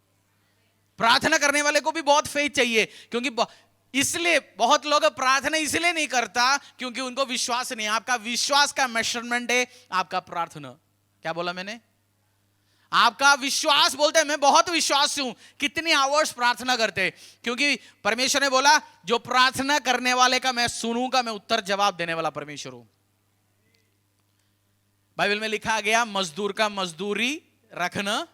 प्रार्थना करने वाले को भी बहुत फेथ चाहिए, क्योंकि इसलिए बहुत लोग प्रार्थना इसलिए नहीं करता क्योंकि उनको विश्वास नहीं। आपका विश्वास का मेजरमेंट है आपका प्रार्थना। क्या बोला मैंने? आपका विश्वास, बोलते हैं मैं बहुत विश्वास हूं, कितनी आवर्स प्रार्थना करते हैं, क्योंकि परमेश्वर ने बोला जो प्रार्थना करने वाले का मैं सुनूंगा, मैं उत्तर जवाब देने वाला परमेश्वर हूं। बाइबल में लिखा गया मजदूर का मजदूरी रखना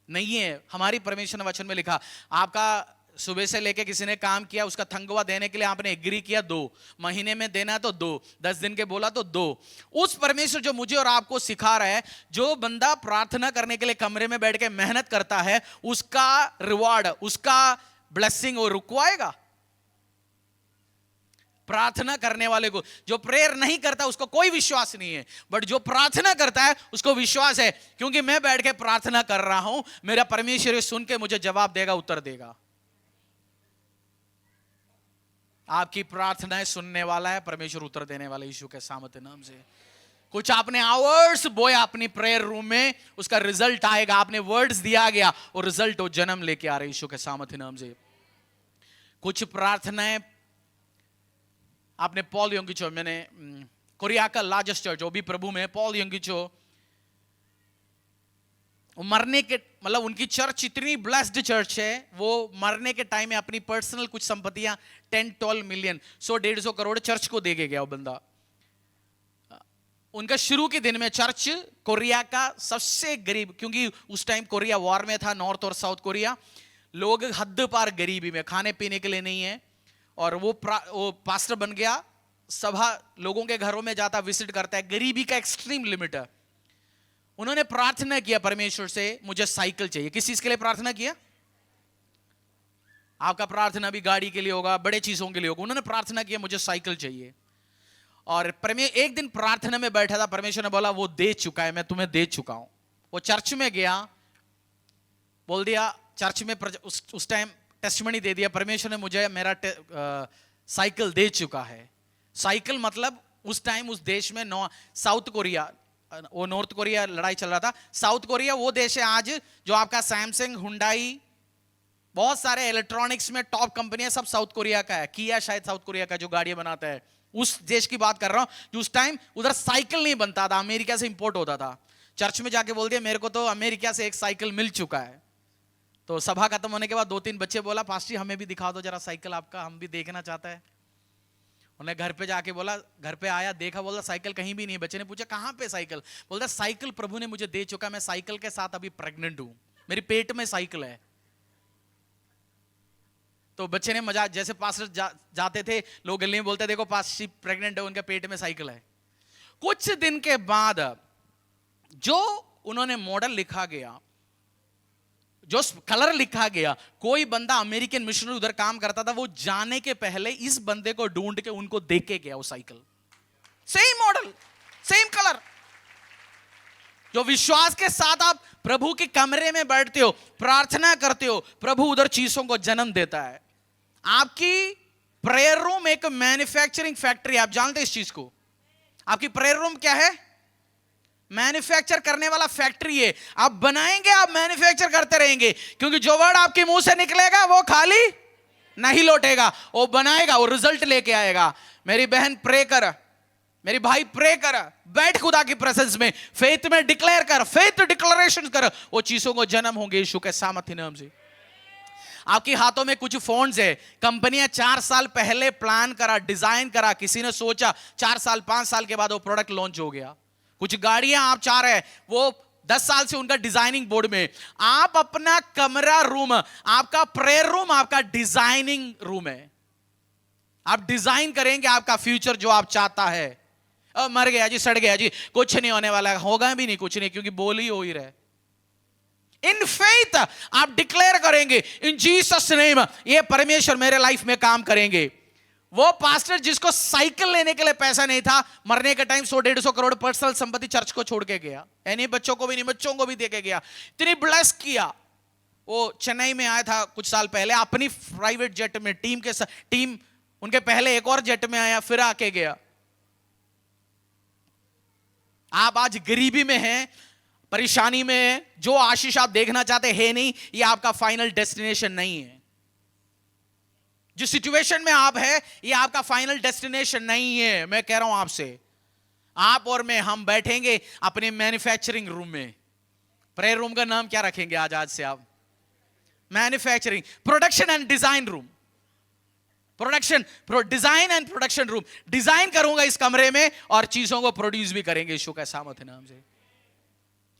नहीं है। हमारी परमेश्वर ने वचन में लिखा आपका सुबह से लेके किसी ने काम किया, उसका थंगवा देने के लिए आपने एग्री किया, 2 महीने में देना है तो 2, 10 दिन के बोला तो 2। उस परमेश्वर जो मुझे और आपको सिखा रहा है, जो बंदा प्रार्थना करने के लिए कमरे में बैठ के मेहनत करता है, उसका रिवॉर्ड, उसका ब्लेसिंग वो रुकवाएगा। प्रार्थना करने वाले को, जो प्रेयर नहीं करता उसको कोई विश्वास नहीं है, बट जो प्रार्थना करता है उसको विश्वास है, क्योंकि मैं बैठ के प्रार्थना कर रहा हूं, मेरा परमेश्वर सुन के मुझे जवाब देगा, उत्तर देगा। आपकी प्रार्थनाएं सुनने वाला है परमेश्वर, उत्तर देने वाला यीशु के सामर्थ्य नाम से। कुछ आपने आवर्स बोया अपनी प्रेयर रूम में, उसका रिजल्ट आएगा। आपने वर्ड्स दिया गया और रिजल्ट वो जन्म लेके आ रहे यीशु के सामर्थ्य नाम से। कुछ प्रार्थनाएं आपने पॉल योंगिचो, मैंने कोरिया का लार्जेस्ट चर्च जो भी प्रभु में, पॉल योंगिचो मरने के, मतलब उनकी चर्च इतनी ब्लेस्ड चर्च है, वो मरने के टाइम में अपनी पर्सनल कुछ संपत्तियां 10-12 मिलियन, 100-150 करोड़ चर्च को दे के गया वो बंदा। उनका शुरू के दिन में चर्च कोरिया का सबसे गरीब, क्योंकि उस टाइम कोरिया वॉर में था, नॉर्थ और साउथ कोरिया, लोग हद पार गरीबी में, खाने पीने के लिए नहीं है। और वो पास्टर बन गया, सभा लोगों के घरों में जाता, विजिट करता है, गरीबी का एक्सट्रीम लिमिट है। उन्होंने प्रार्थना किया परमेश्वर से, मुझे साइकिल चाहिए। किस चीज के लिए प्रार्थना किया? आपका प्रार्थना भी गाड़ी के लिए होगा, बड़े चीजों के लिए होगा। उन्होंने प्रार्थना किया मुझे साइकिल चाहिए। और एक दिन प्रार्थना में बैठा था, परमेश्वर ने बोला वो दे चुका है, मैं तुम्हें दे चुका हूं। वो चर्च में गया, बोल दिया चर्च में, उस टाइम टेस्टिमनी दे दिया, परमेश्वर ने मुझे मेरा साइकिल दे चुका है। साइकिल मतलब उस टाइम उस देश में साउथ कोरिया, वो नॉर्थ कोरिया लड़ाई चल रहा था, साउथ कोरिया वो देश है आज जो आपका सैमसंग, हुंडई, बहुत सारे इलेक्ट्रॉनिक्स में टॉप कंपनियां सब साउथ कोरिया का है। किया शायद साउथ कोरिया का जो गाड़ियां बनाता है, उस देश की बात कर रहा हूं जो उस टाइम उधर साइकिल नहीं बनता था, अमेरिका से इंपोर्ट होता था। चर्च में जाके बोल दिया मेरे को तो अमेरिका से एक साइकिल मिल चुका है। तो सभा खत्म होने के बाद 2-3 बच्चे बोला पास्टर जी हमें भी दिखा दो जरा साइकिल आपका, हम भी देखना चाहता है। उन्हें घर पे जाके बोला, घर पे आया, देखा, बोला साइकिल कहीं भी नहीं। बच्चे ने पूछा कहां पे साइकिल? बोलता साइकिल प्रभु ने मुझे दे चुका, मैं साइकिल के साथ अभी प्रेग्नेंट हूं, मेरे पेट में साइकिल है। तो बच्चे ने मजाक, जैसे पास्टर जाते थे लोग गली में बोलते देखो पास्टर प्रेग्नेंट है, उनके पेट में साइकिल है। कुछ दिन के बाद जो उन्होंने मॉडल लिखा गया, जो कलर लिखा गया, कोई बंदा अमेरिकन मिशनरी उधर काम करता था, वो जाने के पहले इस बंदे को ढूंढ के उनको दे के गया वो cycle, same model, same colour. जो विश्वास के साथ आप प्रभु के कमरे में बैठते हो, प्रार्थना करते हो, प्रभु उधर चीजों को जन्म देता है। आपकी प्रेयर रूम एक मैन्युफैक्चरिंग फैक्ट्री, आप जानते हैं इस चीज को। आपकी प्रेयर रूम क्या है? मैन्युफैक्चर करने वाला फैक्ट्री है। आप बनाएंगे, आप मैन्युफैक्चर करते रहेंगे, क्योंकि जो वर्ड आपके मुंह से निकलेगा वो खाली नहीं लौटेगा, वो बनाएगा, वो रिजल्ट लेके आएगा। मेरी बहन प्रे कर, मेरी भाई प्रे कर, बैठ खुदा की प्रेजेंस में, फेथ में डिक्लेयर कर, फेथ डिक्लेरेशन कर, वो चीजों को जन्म होंगे यीशु के सामर्थ्य नाम से। आपके हाथों में कुछ फोन्स है, कंपनियां 4 साल पहले प्लान करा, डिजाइन करा, किसी ने सोचा 4 साल 5 साल के बाद वो प्रोडक्ट लॉन्च हो गया। कुछ गाड़ियां आप चाह रहे हैं, वो 10 साल से उनका डिजाइनिंग बोर्ड में। आप अपना कमरा रूम, आपका प्रेयर रूम आपका डिजाइनिंग रूम है। आप डिजाइन करेंगे आपका फ्यूचर जो आप चाहता है। मर गया जी, सड़ गया जी, कुछ नहीं होने वाला, होगा भी नहीं कुछ नहीं, क्योंकि बोल ही हो ही रहे। इन फेथ आप डिक्लेयर करेंगे इन जीसस नेम, ये परमेश्वर मेरे लाइफ में काम करेंगे। वो पास्टर जिसको साइकिल लेने के लिए पैसा नहीं था, मरने के टाइम 100-150 करोड़ पर्सनल संपत्ति चर्च को छोड़ के गया, यानी बच्चों को भी नहीं, बच्चों को भी दे के गया, इतनी ब्लेस किया। वो चेन्नई में आया था कुछ साल पहले अपनी प्राइवेट जेट में, टीम के साथ, टीम उनके पहले एक और जेट में आया, फिर आके गया। आप आज गरीबी में हैं, परेशानी में हैं, जो आशीष आप देखना चाहते हैं नहीं, ये आपका फाइनल डेस्टिनेशन नहीं है। जिस सिचुएशन में आप है, ये आपका फाइनल डेस्टिनेशन नहीं है। मैं कह रहा हूं आपसे, आप और मैं, हम बैठेंगे अपने मैन्युफैक्चरिंग रूम में। प्रेयर रूम का नाम क्या रखेंगे आज से आप? Manufacturing, production and design room. Production, design and production room. Design करूंगा इस कमरे में और चीजों को प्रोड्यूस भी करेंगे यीशु के सामर्थ्य नाम से।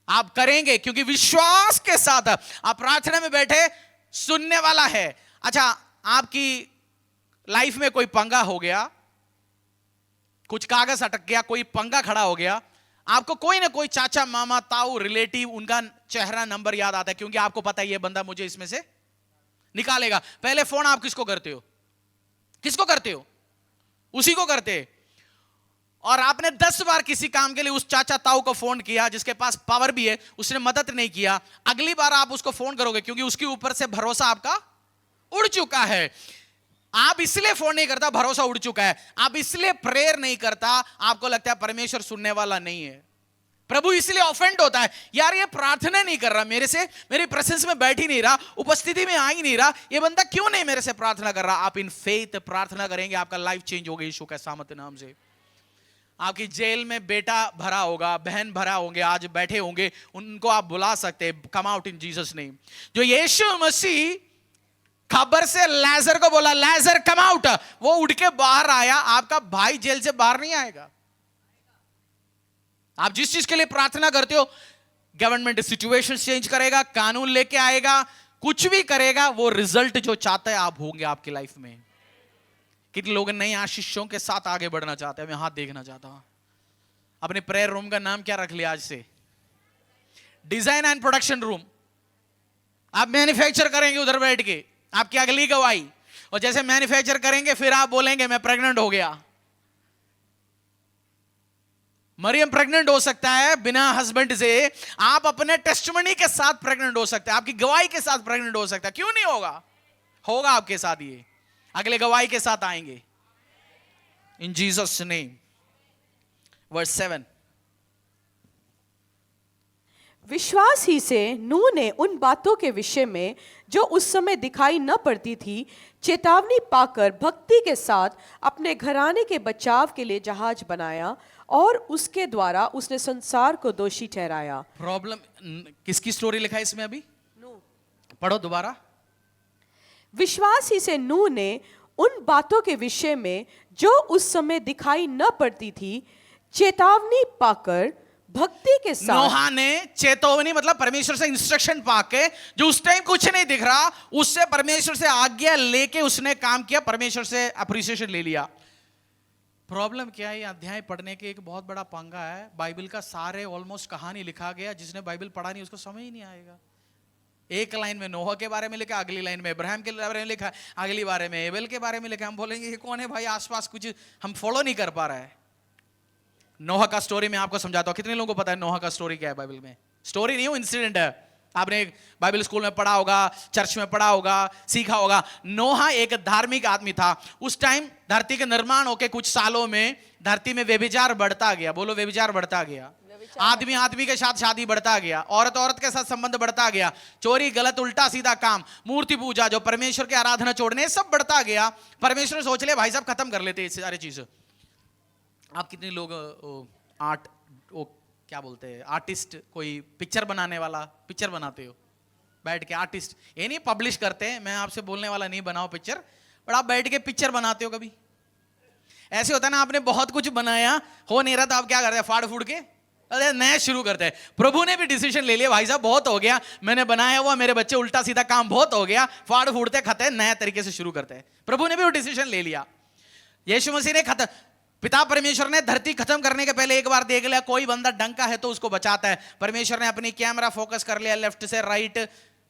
आप करेंगे क्योंकि विश्वास के साथ आप प्रार्थना में बैठे, सुनने वाला है। अच्छा, आपकी लाइफ में कोई पंगा हो गया, कुछ कागज अटक गया, कोई पंगा खड़ा हो गया, आपको कोई ना कोई चाचा, मामा, ताऊ, रिलेटिव, उनका चेहरा, नंबर याद आता है, क्योंकि आपको पता है ये बंदा मुझे इसमें से निकालेगा। पहले फोन आप किसको करते हो? किसको करते हो? उसी को करते। और आपने 10 बार किसी काम के लिए उस चाचा ताऊ को फोन किया जिसके पास पावर भी है, उसने मदद नहीं किया। अगली बार आप उसको फोन करोगे क्योंकि उसके ऊपर से भरोसा आपका उड़ चुका है। आप इसलिए फोन नहीं करता, भरोसा उड़ चुका है। आप इसलिए प्रेयर नहीं करता, आपको लगता है परमेश्वर सुनने वाला नहीं है। प्रभु इसलिए ऑफेंड होता है, यार ये प्रार्थना नहीं कर रहा मेरे से, मेरी प्रेजेंस में बैठ ही नहीं रहा, उपस्थिति में आ ही नहीं रहा, ये बंदा क्यों नहीं मेरे से प्रार्थना कर रहा। आप इन फेथ प्रार्थना करेंगे, आपका लाइफ चेंज होगा यीशु के सामर्थ्य नाम से। आपकी जेल में बेटा भरा होगा, बहन भरा होंगे, आज बैठे होंगे, उनको आप बुला सकते हैं, come out in Jesus name. जो यीशु मसीह खबर से लैजर को बोला, लैजर कम आउट, वो उठ के बाहर आया। आपका भाई जेल से बाहर नहीं आएगा। आप जिस चीज के लिए प्रार्थना करते हो, गवर्नमेंट सिचुएशन चेंज करेगा, कानून लेके आएगा, कुछ भी करेगा, वो रिजल्ट जो चाहता है आप होंगे आपकी लाइफ में। कितने लोग नए आशीषों के साथ आगे बढ़ना चाहते हैं? मैं हाथ देखना चाहता हूं। अपने प्रेयर रूम का नाम क्या रख लिया आज से? Design and production room. आप मैन्युफैक्चर करेंगे उधर बैठ के, आपकी अगली गवाही। और जैसे मैन्युफैक्चर करेंगे फिर आप बोलेंगे मैं प्रेग्नेंट हो गया। मरियम प्रेग्नेंट हो सकता है बिना हस्बैंड से, आप अपने टेस्टिमनी के साथ प्रेग्नेंट हो सकते हैं, आपकी गवाही के साथ प्रेग्नेंट हो सकता है। क्यों नहीं होगा? होगा आपके साथ। ये अगले गवाही के साथ आएंगे इन जीसस नेम। वर्स 7। विश्वास ही से नूह ने उन बातों के विषय में जो उस समय दिखाई न पड़ती थी चेतावनी पाकर भक्ति के साथ अपने घराने के बचाव के लिए जहाज बनाया और उसके द्वारा उसने संसार को दोषी ठहराया। प्रॉब्लम किसकी स्टोरी लिखा है इसमें? अभी पढ़ो दोबारा। विश्वास ही से नूह ने उन बातों के विषय में जो उस समय दिखाई न पड़ती थी चेतावनी पाकर भक्ति के साथ। नोहा ने चेतावनी मतलब परमेश्वर से इंस्ट्रक्शन पाके, जो उस टाइम कुछ नहीं दिख रहा, उससे परमेश्वर से आज्ञा लेके उसने काम किया, परमेश्वर से अप्रिसिएशन ले लिया। प्रॉब्लम क्या है? ये अध्याय पढ़ने के एक बहुत बड़ा पंगा है। बाइबल का सारे ऑलमोस्ट कहानी लिखा गया, जिसने बाइबल पढ़ा नहीं उसको समझ ही नहीं आएगा। एक लाइन में नोहा के बारे में लिखा, अगली लाइन में इब्राहिम के बारे में लिखा, अगली बारे में एबेल के बारे में लिखा। हम बोलेंगे ये कौन है भाई? आसपास कुछ हम फॉलो नहीं कर पा रहा है। नोहा का स्टोरी मैं आपको समझाता हूं। कितने लोगों को पता है नोहा का स्टोरी क्या है बाइबल में? स्टोरी नहीं हो, इंसिडेंट है। आपने बाइबल स्कूल में पढ़ा होगा, चर्च में पढ़ा होगा, सीखा होगा। नोहा एक धार्मिक आदमी था। उस टाइम धरती के निर्माण होके कुछ सालों में धरती में व्यभिचार बढ़ता गया। बोलो व्यभिचार बढ़ता गया। आदमी आदमी के साथ शादी बढ़ता गया, औरत औरत के साथ संबंध बढ़ता गया, चोरी, गलत, उल्टा सीधा काम, मूर्ति पूजा, जो परमेश्वर की आराधना छोड़ने, सब बढ़ता गया। परमेश्वर सोच ले भाई साहब खत्म कर लेते ये सारी चीजें। आप कितने लोग आर्ट, वो क्या बोलते हैं, आर्टिस्ट, कोई पिक्चर बनाने वाला पिक्चर बनाते हो बैठ के? आर्टिस्ट ये नहीं पब्लिश करते हैं, मैं आपसे बोलने वाला नहीं बनाओ पिक्चर, बट आप बैठ के पिक्चर बनाते हो कभी? ऐसे होता है ना, आपने बहुत कुछ बनाया, हो नहीं रहा, तो आप क्या करते हैं? फाड़ फूड़ के अरे नया शुरू करते हैं। प्रभु ने भी डिसीजन ले लिया, भाई साहब बहुत हो गया, मैंने बनाया हुआ, मेरे बच्चे उल्टा सीधा काम बहुत हो गया, फाड़ फूड़ते खाते, नया तरीके से शुरू करते हैं। प्रभु ने भी वो डिसीजन ले लिया। यीशु मसीह ने खत्म, पिता परमेश्वर ने धरती खत्म करने के पहले एक बार देख लिया, कोई बंदा डंका है तो उसको बचाता है। परमेश्वर ने अपनी कैमरा फोकस कर लिया, लेफ्ट से राइट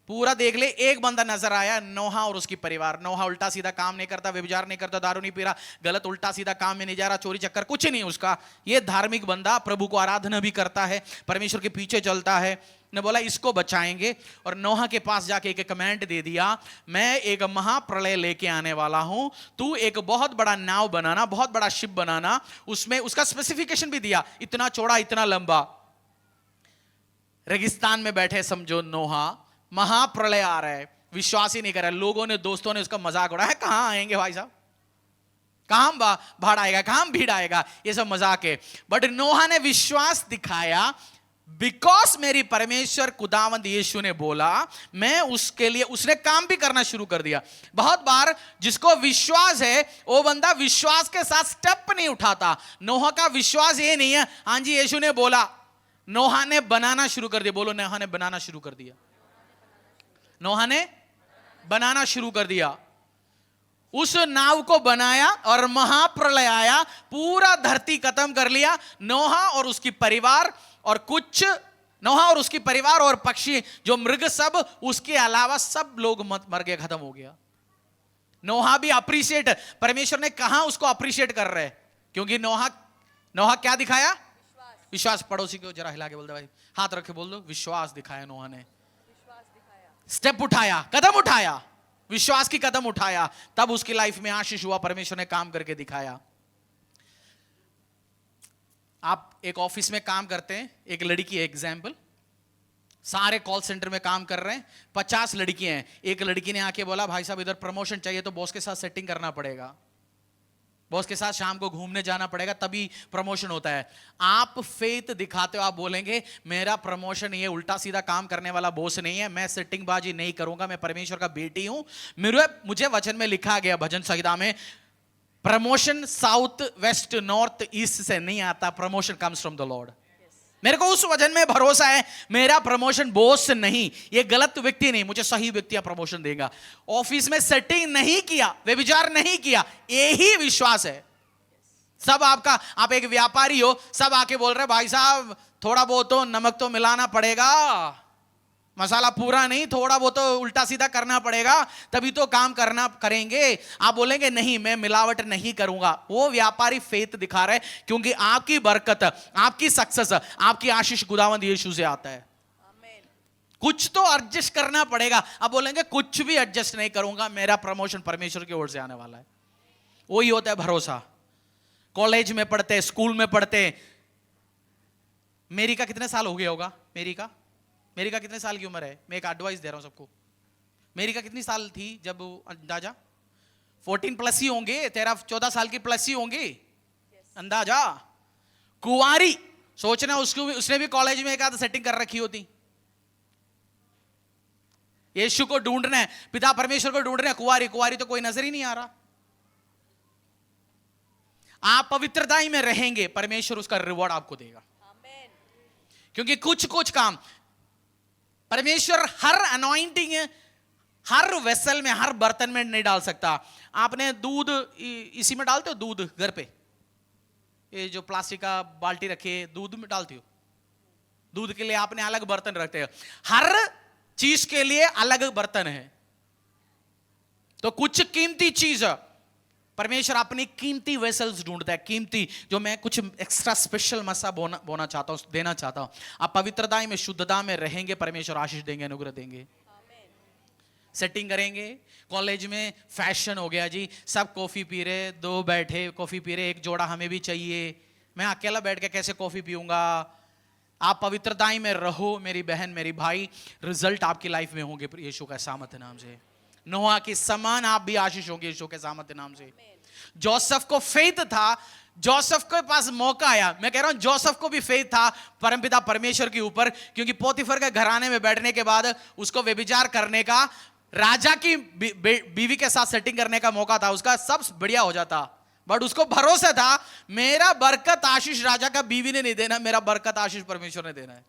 पूरा देख ले, एक बंदा नजर आया, नोहा और उसकी परिवार। नोहा उल्टा सीधा काम नहीं करता, व्यभिचार नहीं करता, दारू नहीं पी रहा, गलत उल्टा सीधा काम में नहीं जा रहा, चोरी चक्कर कुछ नहीं उसका। ये धार्मिक बंदा प्रभु को आराधना भी करता है, परमेश्वर के पीछे चलता है। ने बोला इसको बचाएंगे, और नोहा के पास जाके एक कमेंट दे दिया, मैं एक महाप्रलय लेके आने वाला हूं, तू एक बहुत बड़ा नाव बनाना, बहुत बड़ा शिप बनाना। उसमें उसका स्पेसिफिकेशन भी दिया, इतना चौड़ा, इतना लंबा। रेगिस्तान में बैठे समझो नोहा, महाप्रलय आ रहा है, विश्वास ही नहीं कर रहा। लोगों ने, दोस्तों ने उसका मजाक उड़ाया, कहां आएंगे भाई साहब, कहां भाड़ आएगा, कहां भीड़ आएगा, ये सब मजाक है। बट नोहा ने विश्वास दिखाया, बिकॉज मेरी परमेश्वर खुदावंद यीशु ने बोला, मैं उसके लिए, उसने काम भी करना शुरू कर दिया। बहुत बार जिसको विश्वास है वो बंदा विश्वास के साथ स्टेप नहीं उठाता। नोहा का विश्वास ये नहीं है, हां जी यीशु ने बोला, नोहा ने बनाना शुरू कर दिया। बोलो, नोहा ने बनाना शुरू कर दिया। नोहा ने बनाना शुरू कर दिया। उस नाव को बनाया और महाप्रलय आया, पूरा धरती खत्म कर लिया। नोहा और उसकी परिवार और कुछ, नोहा और उसकी परिवार और पक्षी, जो मृग, सब उसके अलावा सब लोग मर गए, खत्म हो गया। नोहा भी अप्रिशिएट, परमेश्वर ने कहा उसको अप्रिशिएट कर रहे, क्योंकि नोहा क्या दिखाया? विश्वास। पड़ोसी को जरा हिला के बोल दो भाई, हाथ रख के बोल दो, विश्वास दिखाया नोहा ने। स्टेप उठाया, कदम उठाया, विश्वास की कदम उठाया, तब उसकी लाइफ में आशीष हुआ, परमेश्वर ने काम करके दिखाया। आप एक ऑफिस में काम करते हैं, एक लड़की है एग्जाम्पल, सारे कॉल सेंटर में काम कर रहे हैं, 50 लड़कियां हैं। एक लड़की ने आके बोला, भाई साहब इधर प्रमोशन चाहिए, तो बॉस के साथ सेटिंग करना पड़ेगा, बॉस के साथ शाम को घूमने जाना पड़ेगा, तभी प्रमोशन होता है। आप फेथ दिखाते हो, आप बोलेंगे मेरा प्रमोशन ये उल्टा सीधा काम करने वाला बॉस नहीं है, मैं सेटिंग बाजी नहीं करूंगा, मैं परमेश्वर का बेटी हूं। मुझे वचन में लिखा गया, भजन संहिता में, promotion south west north east से नहीं आता, promotion comes from the Lord. मेरे को उस वचन में भरोसा है, मेरा प्रमोशन बॉस नहीं, ये गलत व्यक्ति नहीं, मुझे सही व्यक्ति प्रमोशन देगा। ऑफिस में सेटिंग नहीं किया, व्यभिचार नहीं किया, यही विश्वास है। सब आपका, आप एक व्यापारी हो, सब आके बोल रहे भाई साहब थोड़ा बहुत तो नमक तो मिलाना पड़ेगा, मसाला पूरा नहीं, थोड़ा बहुत तो उल्टा सीधा करना पड़ेगा, तभी तो काम करेंगे। आप बोलेंगे नहीं, मैं मिलावट नहीं करूंगा, वो व्यापारी फेथ दिखा रहा है, क्योंकि आपकी बरकत, आपकी सक्सेस, आपकी आशीष खुदावंद यीशु से आता है। कुछ तो एडजस्ट करना पड़ेगा। आप बोलेंगे कुछ भी एडजस्ट नहीं करूंगा, मेरा प्रमोशन परमेश्वर की ओर से आने वाला है। वही होता है भरोसा। कॉलेज में पढ़ते, स्कूल में पढ़ते, मेरी का कितने साल हो गया होगा? मेरी का कितने साल की उम्र है? मैं एक एडवाइस दे रहा हूं सबको। मेरी का कितनी साल थी जब अंदाजा? 14 प्लस ही होंगे, 13-14 साल की प्लस ही होंगी अंदाजा। कुंवारी, सोचना उसने भी कॉलेज में एक आध सेटिंग कर रखी होती। यीशु को ढूंढना है, पिता परमेश्वर को ढूंढना है, कुंवारी तो कोई नजर ही नहीं आ रहा। आप पवित्रता में रहेंगे, परमेश्वर उसका रिवॉर्ड आपको देगा। क्योंकि कुछ काम परमेश्वर हर अनॉइंटिंग, हर वेसल में, हर बर्तन में नहीं डाल सकता। आपने दूध इसी में डालते हो? दूध घर पे ये जो प्लास्टिक का बाल्टी रखे, दूध में डालते हो? दूध के लिए आपने अलग बर्तन रखते हो, हर चीज के लिए अलग बर्तन है। तो कुछ कीमती चीज परमेश्वर अपनी कीमती वेसल्स ढूंढता है, कीमती, जो मैं कुछ एक्स्ट्रा स्पेशल मसा बोना चाहता हूं, देना चाहता हूं। आप पवित्रता में, शुद्धता में रहेंगे, परमेश्वर आशीष देंगे, अनुग्रह देंगे। सेटिंग करेंगे। कॉलेज में फैशन हो गया जी, सब कॉफी पी रहे, दो बैठे कॉफी पी रहे, एक जोड़ा हमें भी चाहिए, मैं अकेला बैठ के कैसे कॉफी पीऊंगा? आप पवित्रता में रहो मेरी बहन, मेरी भाई, रिजल्ट आपकी लाइफ में होंगे यीशु के सामर्थ्य नाम से। नोहा के समान आप भी आशीष होंगे यीशु के सामर्थ्य नाम से। जोसेफ को फेथ था, जोसेफ के पास मौका आया। मैं कह रहा हूं जोसेफ को भी फेथ था परमपिता परमेश्वर के ऊपर, क्योंकि पोतीफर के घराने में बैठने के बाद उसको व्यभिचार करने का, राजा की बीवी के साथ सेटिंग करने का मौका था, उसका सब बढ़िया हो जाता। बट उसको भरोसा था, मेरा बरकत आशीष राजा का बीवी ने नहीं देना, मेरा बरकत आशीष परमेश्वर ने देना है।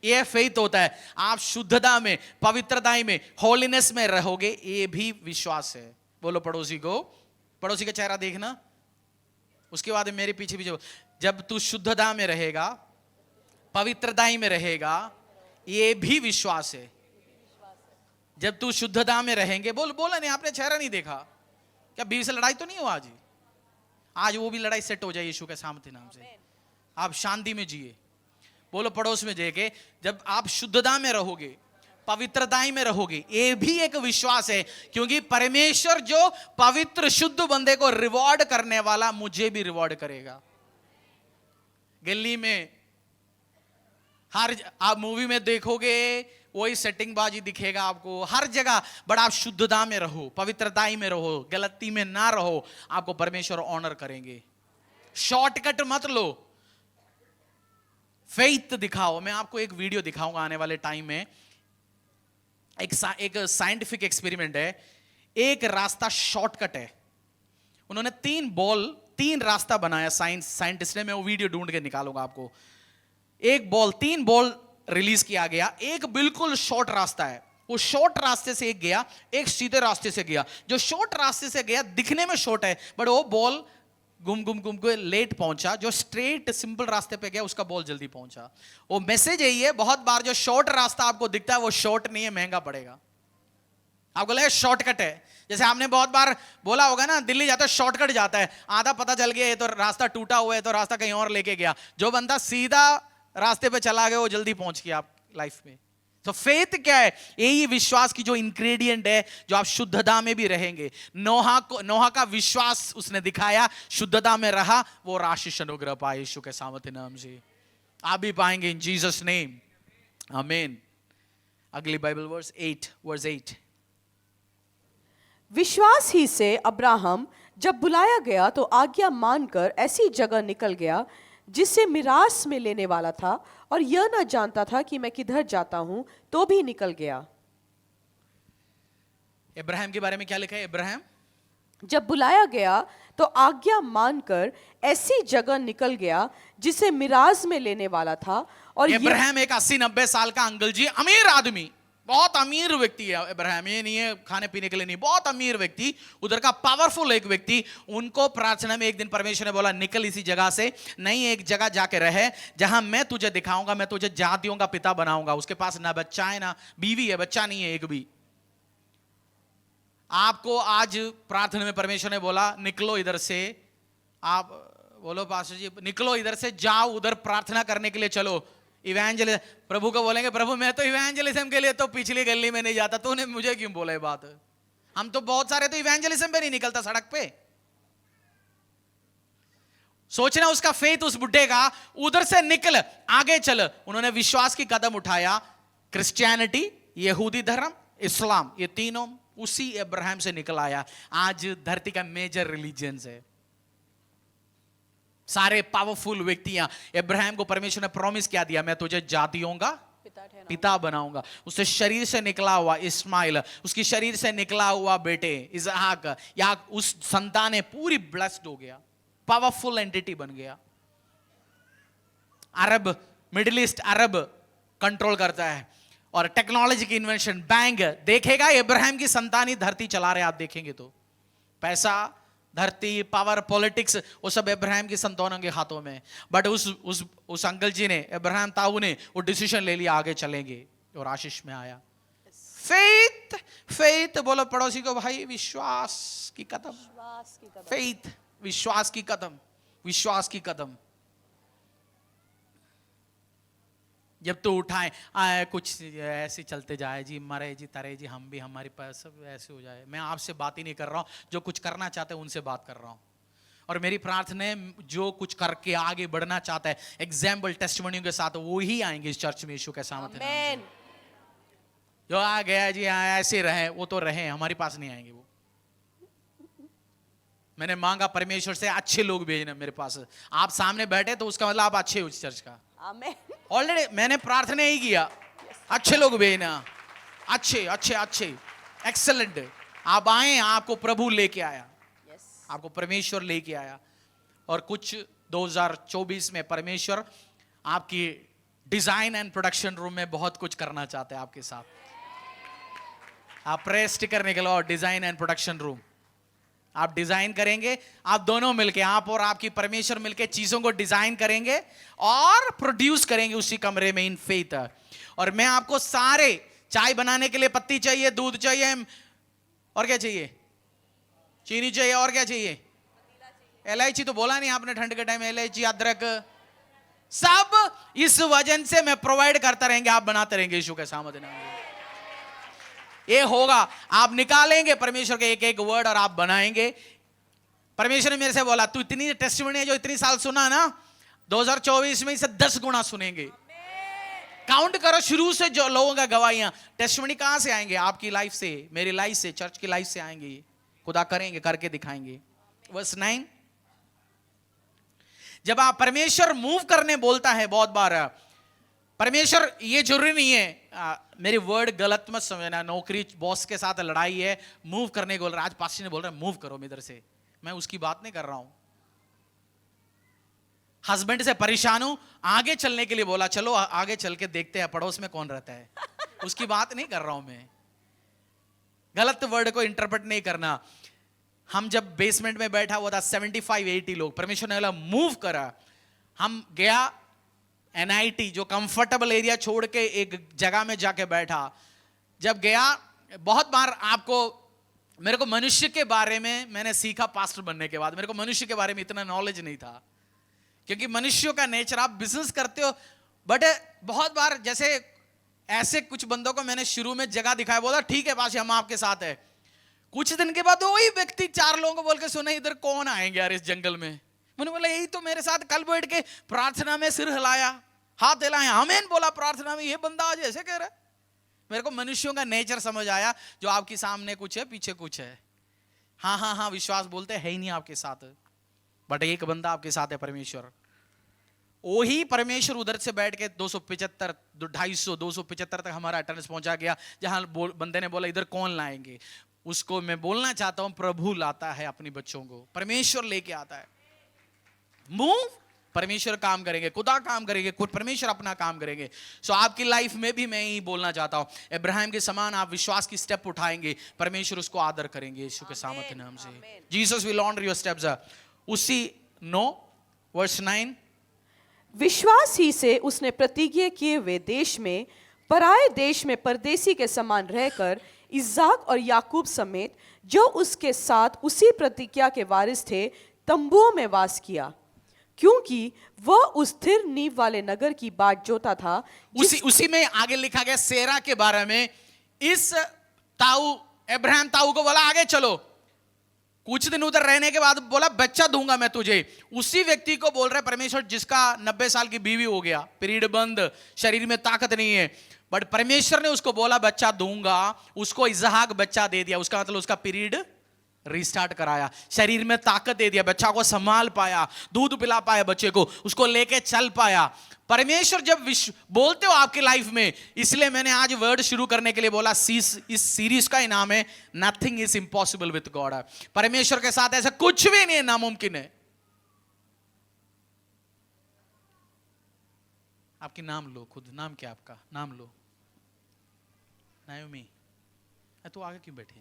ये फेथ होता है। आप शुद्धता में, पवित्रता में, होलीनेस में रहोगे, ये भी विश्वास है। बोलो पड़ोसी को, पड़ोसी का चेहरा देखना, उसके बाद मेरे पीछे पीछे, जब तू शुद्धता में रहेगा, पवित्रता में रहेगा, ये भी विश्वास है। जब तू शुद्धता में रहेंगे, बोला नहीं, आपने चेहरा नहीं देखा क्या? बीवी से लड़ाई तो नहीं हुआ आज वो भी लड़ाई सेट हो जाए यीशु के सामर्थ्य नाम से। आप शांति में जिए। बोलो पड़ोस में जाके, जब आप शुद्धता में रहोगे, पवित्रता में रहोगे, ये भी एक विश्वास है, क्योंकि परमेश्वर जो पवित्र शुद्ध बंदे को रिवॉर्ड करने वाला, मुझे भी रिवॉर्ड करेगा। गली में हर आप मूवी में देखोगे वही सेटिंग बाजी दिखेगा आपको हर जगह, बट आप शुद्धता में रहो, पवित्रताई में रहो, गलती में ना रहो, आपको परमेश्वर ऑनर करेंगे। शॉर्टकट मत लो, फेथ दिखाओ। मैं आपको एक वीडियो दिखाऊंगा आने वाले टाइम में। एक साइंटिफिक एक्सपेरिमेंट है। एक रास्ता शॉर्टकट है। उन्होंने तीन रास्ता बनाया साइंटिस्ट ने। मैं वो वीडियो ढूंढ के निकालूंगा आपको। तीन बॉल रिलीज किया गया। एक बिल्कुल शॉर्ट रास्ता है, वो शॉर्ट रास्ते से एक गया, एक सीधे रास्ते से गया। जो शॉर्ट रास्ते से गया दिखने में शॉर्ट है, बट वो बॉल घूम के लेट पहुंचा। जो स्ट्रेट सिंपल रास्ते पे गया उसका बॉल जल्दी पहुंचा। वो मैसेज यही है, बहुत बार जो शॉर्ट रास्ता आपको दिखता है वो शॉर्ट नहीं है, महंगा पड़ेगा। आपको लगे शॉर्टकट है। जैसे आपने बहुत बार बोला होगा ना, दिल्ली जाता है शॉर्टकट जाता है, आधा पता चल गया ये तो रास्ता टूटा हुआ है, तो रास्ता कहीं और लेके गया। जो बंदा सीधा रास्ते पे चला गया वो जल्दी पहुंच गया आप लाइफ में। तो फेथ क्या है? यही विश्वास की जो इंग्रेडिएंट है, जो आप शुद्धता में भी रहेंगे। नोहा का विश्वास उसने दिखाया, शुद्धता में रहा, वो आशीष अनुग्रह पाए यीशु के सामर्थ्य नाम से। आप भी पाएंगे इन जीसस नेम, आमीन। अगली बाइबल वर्स 8। विश्वास ही से अब्राहम जब बुलाया गया तो आज्ञा मानकर ऐसी जगह निकल गया जिससे मिरास में लेने वाला था, और यह न जानता था कि मैं किधर जाता हूं, तो भी निकल गया। इब्राहिम के बारे में क्या लिखा है? इब्राहिम जब बुलाया गया तो आज्ञा मानकर ऐसी जगह निकल गया जिसे मिराज में लेने वाला था। और इब्राहिम एक 80-90 साल का अंकल जी, अमीर आदमी, बहुत अमीर व्यक्ति है इब्राहिम। ये नहीं है खाने पीने के लिए नहीं, बहुत अमीर व्यक्ति, उधर का पावरफुल एक व्यक्ति। उनको प्रार्थना में एक दिन परमेश्वर ने बोला, निकल इसी जगह से, नई एक जगह जाके रहे जहां मैं तुझे दिखाऊंगा, मैं तुझे जातियों का पिता बनाऊंगा। उसके पास ना बच्चा है ना बीवी है, बच्चा नहीं है एक भी। आपको आज प्रार्थना में परमेश्वर ने बोला, निकलो इधर से। आप बोलो पास्टर जी, निकलो इधर से, जाओ उधर प्रार्थना करने के लिए चलो। इवेंजलिज्म, प्रभु को बोलेंगे, प्रभु मैं तो इवेंजलिज्म के लिए तो पिछली गली में नहीं जाता, तूने मुझे क्यों बोला ये बात? हम तो बहुत सारे तो इवेंजलिज्म पे नहीं निकलता सड़क पे। सोचना उसका फेथ, उस बुड्ढे का, उधर से निकल, आगे चल। उन्होंने विश्वास की कदम उठाया। क्रिश्चियनिटी, यहूदी धर्म, इस्लाम, ये तीनों उसी इब्राहिम से निकल आया। आज धरती का मेजर रिलीजियंस है। सारे पावरफुल व्यक्तियां, इब्राहिम को परमेश्वर ने प्रॉमिस क्या दिया, मैं तुझे जातियों का पिता बनाऊंगा। उससे शरीर से निकला हुआ इस्माइल, उसकी शरीर से निकला हुआ बेटे इसहाक, या उस संतान है पूरी ब्लेस्ड हो गया, पावरफुल एंटिटी बन गया। अरब, मिडिल ईस्ट अरब कंट्रोल करता है, और टेक्नोलॉजी की इन्वेंशन, बैंक देखेगा इब्राहिम की संतान ही धरती चला रहे। आप देखेंगे तो पैसा, धरती, पावर, पॉलिटिक्स, वो सब इब्राहिम की संतानों के हाथों में। बट उस अंकल जी ने, इब्राहिम ताऊ ने वो डिसीजन ले लिया, आगे चलेंगे, और आशीष में आया। फेथ बोलो पड़ोसी को, भाई विश्वास की कदम। फेथ, विश्वास की कदम, विश्वास की कदम। जब तो उठाए कुछ ऐसे चलते जाए जी, मरे जी, तरे जी, हम भी, हमारी पास सब ऐसे हो जाए। मैं आपसे बात ही नहीं कर रहा हूं, जो कुछ करना चाहते हैं उनसे बात कर रहा हूं। और मेरी प्रार्थना है, जो कुछ करके आगे बढ़ना चाहता है, एग्जाम्पल टेस्टिमोनियों के साथ, वो ही आएंगे इस चर्च में यीशु के सामर्थ्य। जो आ गया जी ऐसे रहे, वो तो रहे, हमारे पास नहीं आएंगे वो। मैंने मांगा परमेश्वर से अच्छे लोग भेजना मेरे पास। आप सामने बैठे तो उसका मतलब आप अच्छे हो इस चर्च का। ऑलरेडी मैंने प्रार्थना ही किया, अच्छे लोग भेजना, अच्छे अच्छे अच्छे, एक्सेलेंट। आप आए, आपको प्रभु लेके आया, आपको परमेश्वर लेके आया। और कुछ 2024 में परमेश्वर आपकी डिजाइन एंड प्रोडक्शन रूम में बहुत कुछ करना चाहते हैं आपके साथ। आप प्रेस स्टिकर निकलो, और डिजाइन एंड प्रोडक्शन रूम आप डिजाइन करेंगे, आप दोनों मिलके, आप और आपकी परमेश्वर मिलके चीजों को डिजाइन करेंगे और प्रोड्यूस करेंगे उसी कमरे में इन फेथ। और मैं आपको सारे, चाय बनाने के लिए पत्ती चाहिए, दूध चाहिए, और क्या चाहिए, चीनी चाहिए, और क्या चाहिए, इलायची तो बोला नहीं आपने, ठंड के टाइम इलायची, अदरक, सब इस वजन से मैं प्रोवाइड करता रहेंगे, आप बनाते रहेंगे यीशु के सामने। ये होगा, आप निकालेंगे परमेश्वर के एक एक वर्ड और आप बनाएंगे। परमेश्वर ने मेरे से बोला, तू इतनी टेस्टिमनी है जो इतनी साल सुना ना, 2024 में इसे 10 गुना सुनेंगे। काउंट करो शुरू से जो लोगों का गवाहियां, टेस्टिमनी कहां से आएंगे? आपकी लाइफ से, मेरी लाइफ से, चर्च की लाइफ से आएंगे। खुदा करेंगे, करके दिखाएंगे। वर्स 9, जब आप परमेश्वर मूव करने बोलता है, बहुत बार परमेश्वर, ये जरूरी नहीं है मेरी वर्ड गलत मत समझना, नौकरी बॉस के साथ लड़ाई है, मूव करने को बोल रहा है। आज पास्टर ने बोल रहा है मूव करो इधर से, मैं उसकी बात नहीं कर रहा हूं। हस्बैंड से परेशान हूं, आगे चलने के लिए बोला, चलो आगे चल के देखते हैं पड़ोस में कौन रहता है, उसकी बात नहीं कर रहा हूं मैं। गलत वर्ड को इंटरप्रेट नहीं करना। हम जब बेसमेंट में बैठा हुआ था 75-80 लोग, परमेश्वर ने बोला मूव करा। हम गया NIT, जो कंफर्टेबल एरिया छोड़ के एक जगह में जाके बैठा। जब गया, बहुत बार आपको, मेरे को मनुष्य के बारे में मैंने सीखा पास्टर बनने के बाद, मेरे को मनुष्य के बारे में इतना नॉलेज नहीं था, क्योंकि मनुष्यों का नेचर, आप बिजनेस करते हो, बट बहुत बार जैसे ऐसे कुछ बंदों को मैंने शुरू में जगह दिखाया, बोला ठीक है पास हम आपके साथ है। कुछ दिन के बाद वही व्यक्ति 4 लोगों को बोल के सुना, इधर कौन आएंगे यार इस जंगल में। मैंने बोला यही तो मेरे साथ कल बैठ के प्रार्थना में सिर हिलाया, हाथ हिलाया, आमीन बोला प्रार्थना में, ये बंदा आज ऐसे कह रहा है। मेरे को मनुष्यों का नेचर समझ आया, जो आपके सामने कुछ है, पीछे कुछ है। हाँ हाँ हाँ विश्वास बोलते है ही नहीं आपके साथ, बट एक बंदा आपके साथ है, परमेश्वर। वही परमेश्वर उधर से बैठ के 275, 250, 275 तक हमारा अटेंडेंस पहुंचा गया, जहां बंदे ने बोला इधर कौन लाएंगे। उसको मैं बोलना चाहता हूं, प्रभु लाता है अपने बच्चों को, परमेश्वर लेके आता है। मूव, परमेश्वर काम करेंगे, खुदा काम करेंगे, खुद परमेश्वर अपना काम करेंगे। सो आपकी लाइफ में भी मैं यही बोलना चाहता हूं, इब्राहिम के समान आप विश्वास की स्टेप उठाएंगे, परमेश्वर उसको आदर करेंगे यीशु के सामर्थ्य नाम से। Jesus will honour your steps. उसी 9 वर्स 9, विश्वास ही से उसने प्रतिज्ञा किए हुए देश में, पराए देश में परदेसी के समान रहकर, इस्हाक और याकूब समेत जो उसके साथ उसी प्रतिज्ञा के वारिस थे, तंबुओं में वास किया, क्योंकि वह उस स्थिर नींव वाले नगर की बाट जोता था। उसी में आगे लिखा गया सेरा के बारे में। इस ताऊ, इब्राहिम ताऊ को बोला आगे चलो, कुछ दिन उधर रहने के बाद बोला बच्चा दूंगा मैं तुझे। उसी व्यक्ति को बोल रहे परमेश्वर, जिसका 90 साल की बीवी हो गया, पीरियड बंद, शरीर में ताकत नहीं है, बट परमेश्वर ने उसको बोला बच्चा दूंगा, उसको इस्हाक बच्चा दे दिया। उसका मतलब उसका पीरियड रिस्टार्ट कराया, शरीर में ताकत दे दिया, बच्चा को संभाल पाया, दूध पिला पाया बच्चे को, उसको लेके चल पाया। परमेश्वर जब बोलते हो आपकी लाइफ में, इसलिए मैंने आज वर्ड शुरू करने के लिए बोला, इस सीरीज का इनाम है nothing is impossible with God. परमेश्वर के साथ ऐसा कुछ भी नहीं है नामुमकिन है। आपकी नाम लो, खुद नाम क्या आपका, नाम लो। नायोमी, तू आगे क्यों बैठे,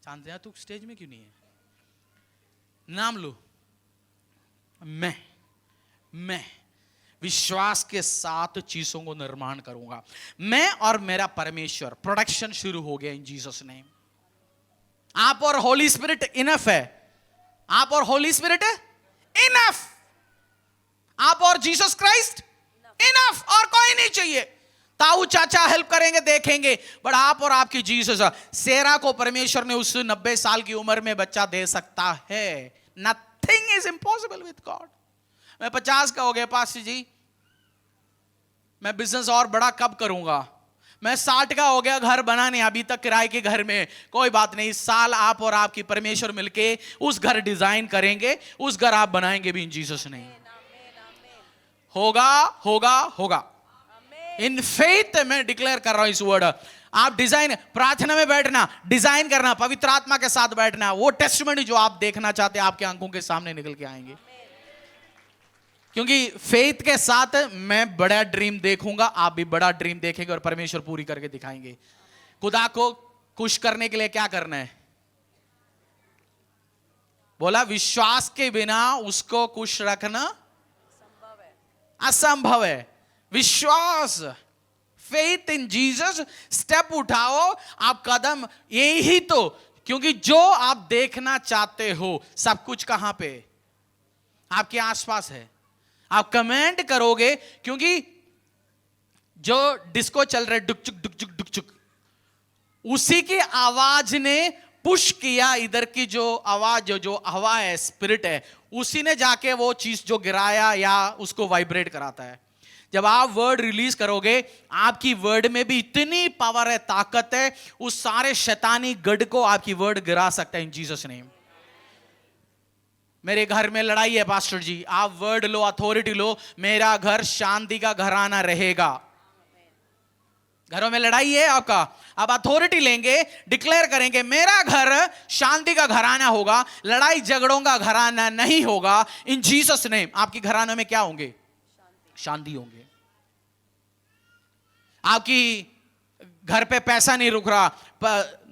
चांद तू स्टेज में क्यों नहीं है? नाम लो। मैं विश्वास के साथ चीजों को निर्माण करूंगा। मैं और मेरा परमेश्वर, प्रोडक्शन शुरू हो गया इन जीसस नेम। आप और होली स्पिरिट इनफ है, आप और होली स्पिरिट इनफ, आप और जीसस क्राइस्ट इनफ, और कोई नहीं चाहिए। ताऊ चाचा हेल्प करेंगे, देखेंगे, बट आप और आपकी जीसस। सेरा को परमेश्वर ने उस 90 साल की उम्र में बच्चा दे सकता है। Nothing is impossible with God. मैं 50 का हो गया पास्टर जी, मैं बिजनेस और बड़ा कब करूंगा? मैं 60 का हो गया, घर बना नहीं अभी तक, किराए के घर में। कोई बात नहीं, इस साल आप और आपकी परमेश्वर मिलके उस घर डिजाइन करेंगे, उस घर आप बनाएंगे भी इन जीसस नेम। होगा होगा होगा। इन फेथ में डिक्लेयर कर रहा हूं इस वर्ड। आप डिजाइन, प्रार्थना में बैठना, डिजाइन करना, पवित्र आत्मा के साथ बैठना, वो टेस्टिमनी जो आप देखना चाहते हैं आपके आंखों के सामने निकल के आएंगे। क्योंकि फेथ के साथ मैं बड़ा ड्रीम देखूंगा, आप भी बड़ा ड्रीम देखेंगे और परमेश्वर पूरी करके दिखाएंगे। खुदा को खुश करने के लिए क्या करना है? बोला विश्वास के बिना उसको खुश रखना असंभव है। विश्वास, फेथ इन जीसस, स्टेप उठाओ आप, कदम यही तो। क्योंकि जो आप देखना चाहते हो सब कुछ कहां पे? आपके आसपास है। आप कमेंट करोगे, क्योंकि जो डिस्को चल रहा है डुकचुक डुकचुक डुकचुक, उसी की आवाज ने पुश किया। इधर की जो आवाज, जो हवा है, स्पिरिट है, उसी ने जाके वो चीज जो गिराया या उसको वाइब्रेट कराता है। जब आप वर्ड रिलीज करोगे, आपकी वर्ड में भी इतनी पावर है, ताकत है, उस सारे शैतानी गढ़ को आपकी वर्ड गिरा सकता है इन जीसस नेम। मेरे घर में लड़ाई है पास्टर जी, आप वर्ड लो, अथॉरिटी लो, मेरा घर शांति का घराना रहेगा। घरों में लड़ाई है आपका, आप अथॉरिटी लेंगे, डिक्लेयर करेंगे मेरा घर शांति का घराना होगा, लड़ाई झगड़ों का घराना नहीं होगा इन जीसस नेम। आपके घराने में क्या होंगे? शांति होंगे। आपकी घर पे पैसा नहीं रुक रहा,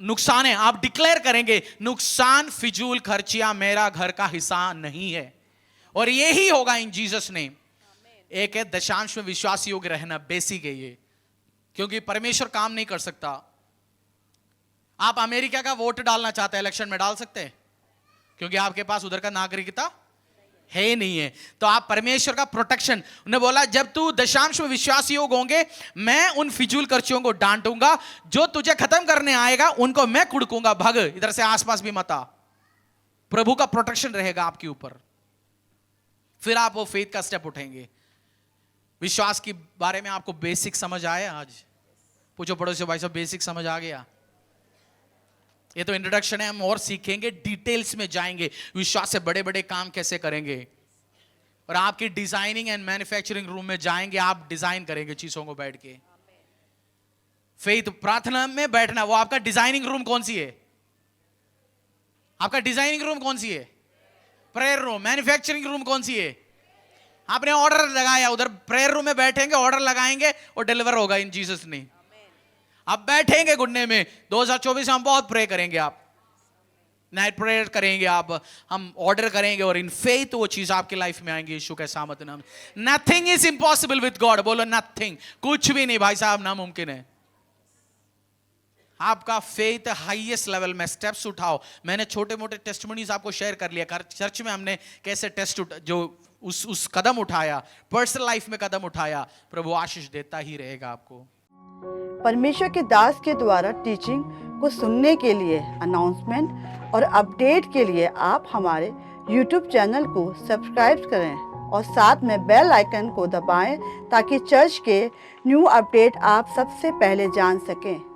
नुकसान है, आप डिक्लेयर करेंगे नुकसान, फिजूल खर्चियां मेरा घर का हिस्सा नहीं है, और यही होगा इन जीसस नेम। एक है दशांश में विश्वास योग्य रहना, बेसिक है ये, क्योंकि परमेश्वर काम नहीं कर सकता। आप अमेरिका का वोट डालना चाहते हैं, इलेक्शन में डाल सकते हैं, क्योंकि आपके पास उधर का नागरिकता है नहीं है। तो आप परमेश्वर का प्रोटेक्शन, उन्हें बोला जब तू दशांश में विश्वास योग्य होंगे, मैं उन फिजूल खर्चियों को डांटूंगा, जो तुझे खत्म करने आएगा उनको मैं कुड़कूंगा, भग इधर से आसपास भी मत आ। प्रभु का प्रोटेक्शन रहेगा आपके ऊपर। फिर आप वो फेथ का स्टेप उठेंगे। विश्वास के बारे में आपको बेसिक समझ आया? आज पूछो पड़ोसी भाई साहब, बेसिक समझ आ गया? ये तो इंट्रोडक्शन है, हम और सीखेंगे, डिटेल्स में जाएंगे, विश्वास से बड़े बड़े काम कैसे करेंगे। और आपकी डिजाइनिंग एंड मैन्युफैक्चरिंग रूम में जाएंगे, आप डिजाइन करेंगे चीजों को बैठ के। फेथ प्रार्थना में बैठना, वो आपका डिजाइनिंग रूम कौन सी है? आपका डिजाइनिंग रूम कौन सी है? Prayer room. मैन्युफैक्चरिंग रूम कौन सी है? आपने ऑर्डर लगाया, उधर प्रेयर रूम में बैठेंगे, ऑर्डर लगाएंगे और डिलीवर होगा इन जीसस नेम। आप बैठेंगे घुटने में, 2024 में हम बहुत प्रे करेंगे, आप नाइट प्रेयर करेंगे, आप हम ऑर्डर करेंगे, और इन फेथ वो चीज आपकी लाइफ में आएंगी यीशु के सामर्थ नाम। Nothing is impossible with God. बोलो नथिंग, कुछ भी नहीं भाई साहब नामुमकिन है। आपका फेथ हाईएस्ट लेवल में, स्टेप्स उठाओ। मैंने छोटे मोटे टेस्टिमोनीज आपको शेयर कर लिया, चर्च में हमने कैसे जो उस कदम उठाया, पर्सनल लाइफ में कदम उठाया। प्रभु आशीष देता ही रहेगा आपको। परमेश्वर के दास के द्वारा टीचिंग को सुनने के लिए, अनाउंसमेंट और अपडेट के लिए आप हमारे YouTube चैनल को सब्सक्राइब करें और साथ में बेल आइकन को दबाएं, ताकि चर्च के न्यू अपडेट आप सबसे पहले जान सकें।